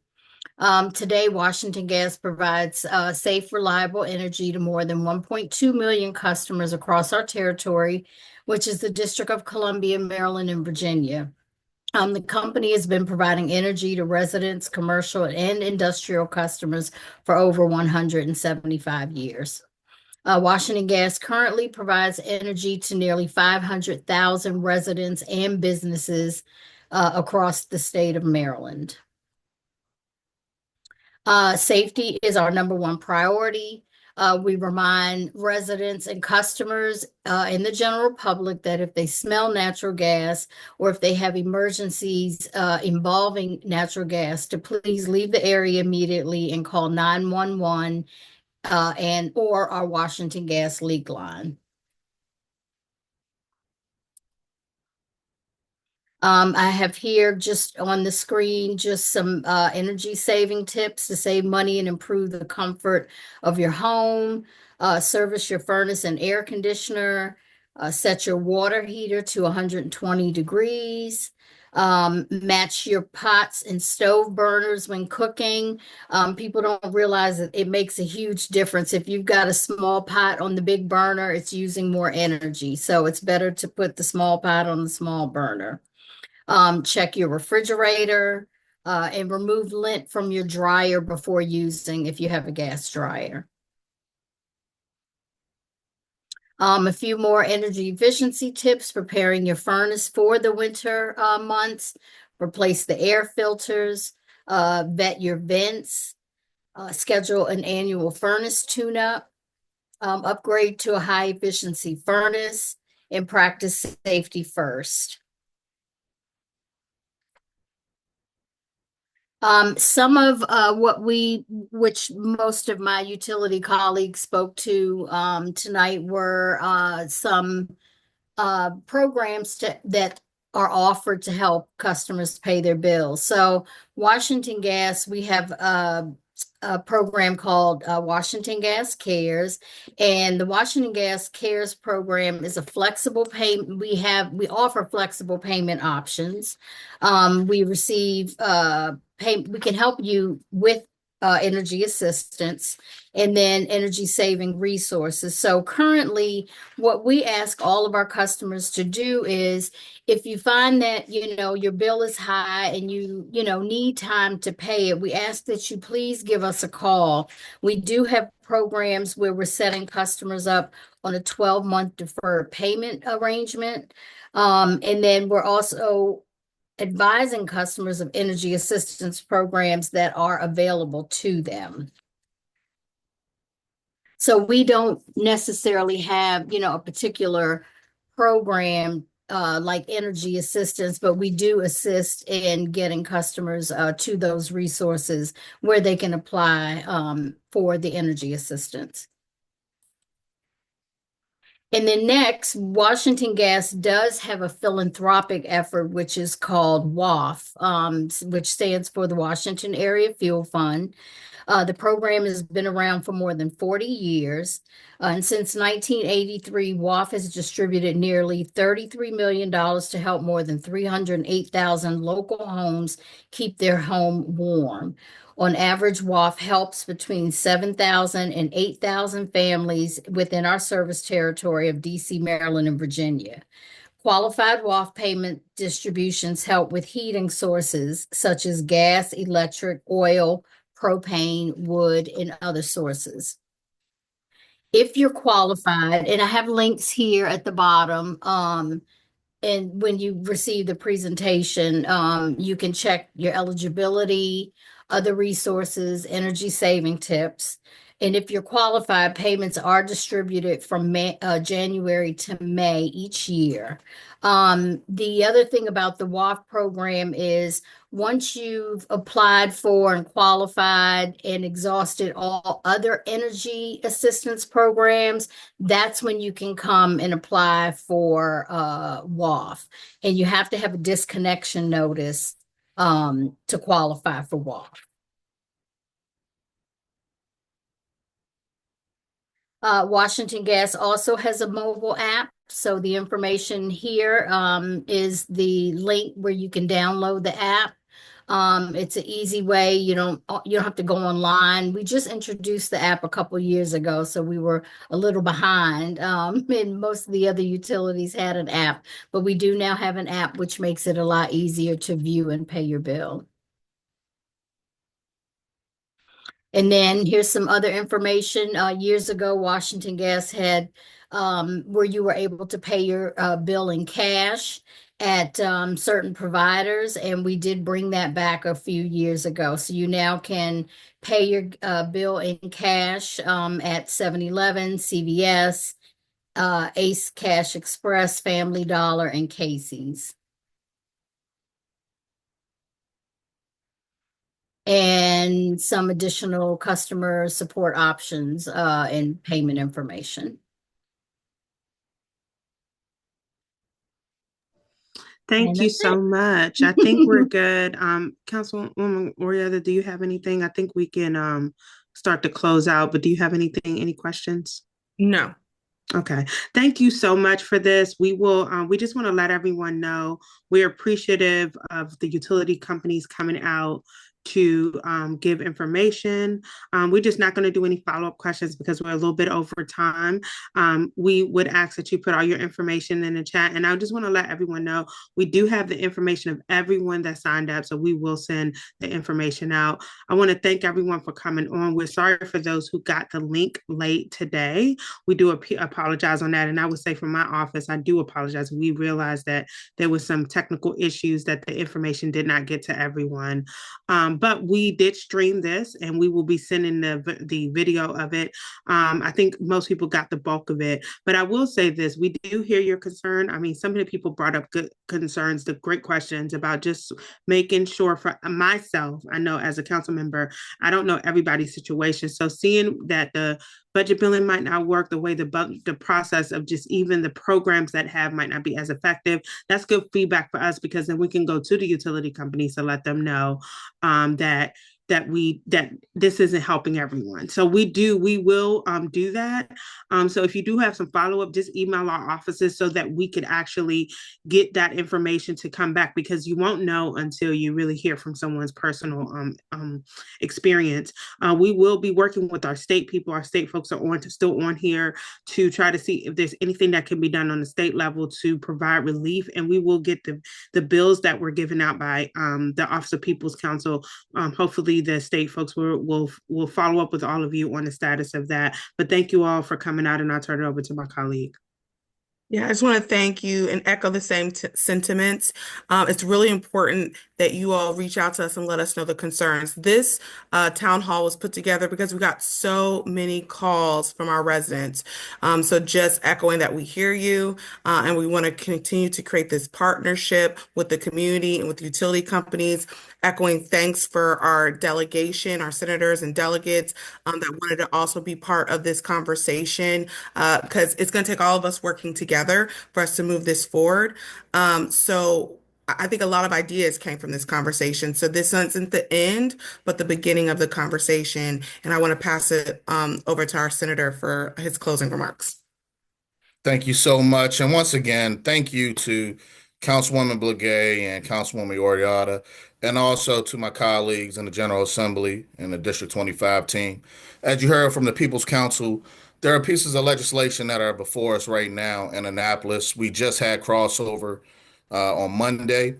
Today, Washington Gas provides safe, reliable energy to more than 1.2 million customers across our territory, which is the District of Columbia, Maryland, and Virginia. The company has been providing energy to residents, commercial, and industrial customers for over 175 years. Washington Gas currently provides energy to nearly 500,000 residents and businesses across the state of Maryland. Safety is our number one priority. We remind residents and customers and the general public that if they smell natural gas or if they have emergencies involving natural gas, to please leave the area immediately and call 911 or our Washington Gas leak line. I have here just on the screen just some energy saving tips to save money and improve the comfort of your home. Service your furnace and air conditioner. Set your water heater to 120 degrees. Match your pots and stove burners when cooking. People don't realize that it makes a huge difference. If you've got a small pot on the big burner, it's using more energy. So it's better to put the small pot on the small burner. Check your refrigerator and remove lint from your dryer before using if you have a gas dryer. A few more energy efficiency tips: preparing your furnace for the winter months, replace the air filters, vet your vents, schedule an annual furnace tune-up, upgrade to a high efficiency furnace, and practice safety first. Some of which most of my utility colleagues spoke to tonight were some programs that are offered to help customers pay their bills. So Washington Gas, we have a program called Washington Gas Cares, and the Washington Gas Cares program is a flexible payment. We offer flexible payment options. We receive we can help you with energy assistance, and then energy saving resources. So currently, what we ask all of our customers to do is, if you find that, your bill is high and you need time to pay it, we ask that you please give us a call. We do have programs where we're setting customers up on a 12-month deferred payment arrangement. And then we're also advising customers of energy assistance programs that are available to them. So we don't necessarily have, a particular program like energy assistance, but we do assist in getting customers to those resources where they can apply for the energy assistance. And then next, Washington Gas does have a philanthropic effort, which is called WAF, which stands for the Washington Area Fuel Fund. The program has been around for more than 40 years. And since 1983, WAF has distributed nearly $33 million to help more than 308,000 local homes keep their home warm. On average, WAF helps between 7,000 and 8,000 families within our service territory of DC, Maryland, and Virginia. Qualified WAF payment distributions help with heating sources such as gas, electric, oil, propane, wood, and other sources. If you're qualified, and I have links here at the bottom, and when you receive the presentation, you can check your eligibility, other resources, energy saving tips. And if you're qualified, payments are distributed from January to May each year. The other thing about the WAF program is once you've applied for and qualified and exhausted all other energy assistance programs, that's when you can come and apply for WAF. And you have to have a disconnection notice to qualify for WAF. Washington Gas also has a mobile app. So the information here is the link where you can download the app. It's an easy way. You don't have to go online. We just introduced the app a couple years ago, so we were a little behind. And most of the other utilities had an app, but we do now have an app, which makes it a lot easier to view and pay your bill. And then here's some other information. Years ago, Washington Gas had where you were able to pay your bill in cash at certain providers, and we did bring that back a few years ago. So you now can pay your bill in cash at 7-Eleven, CVS, Ace Cash Express, Family Dollar, and Casey's. And some additional customer support options and payment information. Thank you so much. I think we're good. Councilwoman Orietta, do you have anything? I think we can start to close out, but do you have anything, any questions? No. Okay. Thank you so much for this. We just want to let everyone know we're appreciative of the utility companies coming out to give information. We're just not going to do any follow-up questions because we're a little bit over time. We would ask that you put all your information in the chat. And I just want to let everyone know we do have the information of everyone that signed up, so we will send the information out. I want to thank everyone for coming on. We're sorry for those who got the link late today. We do apologize on that. And I would say from my office, I do apologize. We realized that there was some technical issues that the information did not get to everyone. But we did stream this and we will be sending the video of it. I think most people got the bulk of it, but I will say this, we do hear your concern. I mean, some of the people brought up good concerns, the great questions about just making sure for myself, I know as a council member, I don't know everybody's situation. So seeing that the budget billing might not work the way the process of just even the programs that have might not be as effective. That's good feedback for us because then we can go to the utility companies to let them know that that this isn't helping everyone. So we will do that. So if you do have some follow-up, just email our offices so that we could actually get that information to come back, because you won't know until you really hear from someone's personal experience. We will be working with our state people. Our state folks are still on here to try to see if there's anything that can be done on the state level to provide relief, and we will get the bills that were given out by the Office of People's Counsel. Hopefully the state folks will follow up with all of you on the status of that. But thank you all for coming out, and I'll turn it over to my colleague. Yeah, I just want to thank you and echo the same sentiments. It's really important that you all reach out to us and let us know the concerns. This town hall was put together because we got so many calls from our residents. So just echoing that we hear you, and we want to continue to create this partnership with the community and with utility companies. Echoing thanks for our delegation, our senators and delegates that wanted to also be part of this conversation, because it's going to take all of us working together for us to move this forward. So I think a lot of ideas came from this conversation. So this isn't the end, but the beginning of the conversation. And I want to pass it over to our senator for his closing remarks. Thank you so much. And once again, thank you to Councilwoman Blegay and Councilwoman Oriata, and also to my colleagues in the General Assembly and the District 25 team. As you heard from the People's Council, there are pieces of legislation that are before us right now in Annapolis. We just had crossover on Monday.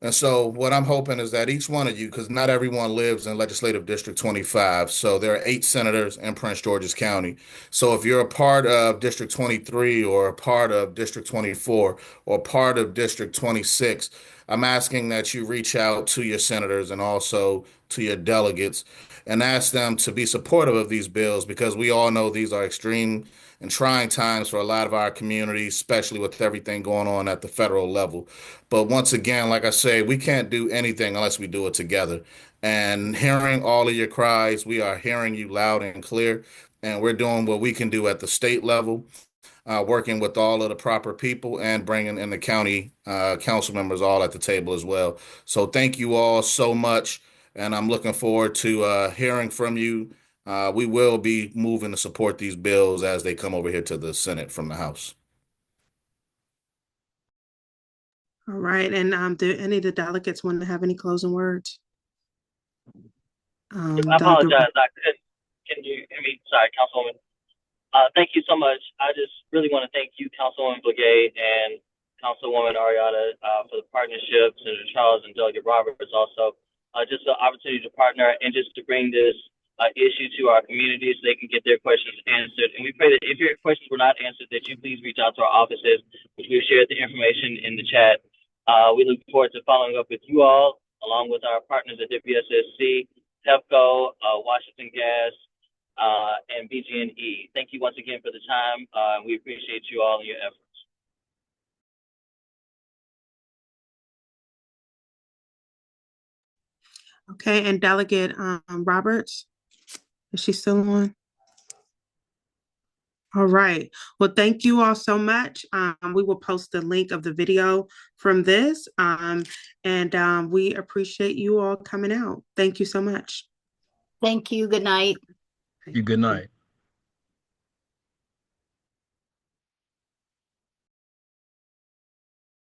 And so what I'm hoping is that each one of you, because not everyone lives in Legislative District 25, so there are 8 senators in Prince George's County. So if you're a part of District 23 or a part of District 24 or part of District 26, I'm asking that you reach out to your senators and also to your delegates and ask them to be supportive of these bills, because we all know these are extreme and trying times for a lot of our communities, especially with everything going on at the federal level. But once again, like I say, we can't do anything unless we do it together. And hearing all of your cries, we are hearing you loud and clear, and we're doing what we can do at the state level, working with all of the proper people and bringing in the county council members all at the table as well. So thank you all so much, and I'm looking forward to hearing from you. We will be moving to support these bills as they come over here to the Senate from the House. All right, and do any of the delegates want to have any closing words? I apologize. Can you hear me? Sorry, Councilwoman. Thank you so much. I just really want to thank you, Councilwoman Blegay and Councilwoman Oriata, for the partnership, Senator Charles and Delegate Roberts also. Just the opportunity to partner and just to bring this issue to our community so they can get their questions answered. And we pray that if your questions were not answered, that you please reach out to our offices, which we've shared the information in the chat. We look forward to following up with you all, along with our partners at WSSC, PEPCO, Washington Gas, and BG&E. Thank you once again for the time. We appreciate you all and your efforts. Okay, and Delegate Roberts, is she still on? All right. Well, thank you all so much. We will post the link of the video from this, and we appreciate you all coming out. Thank you so much. Thank you. Good night. Good night.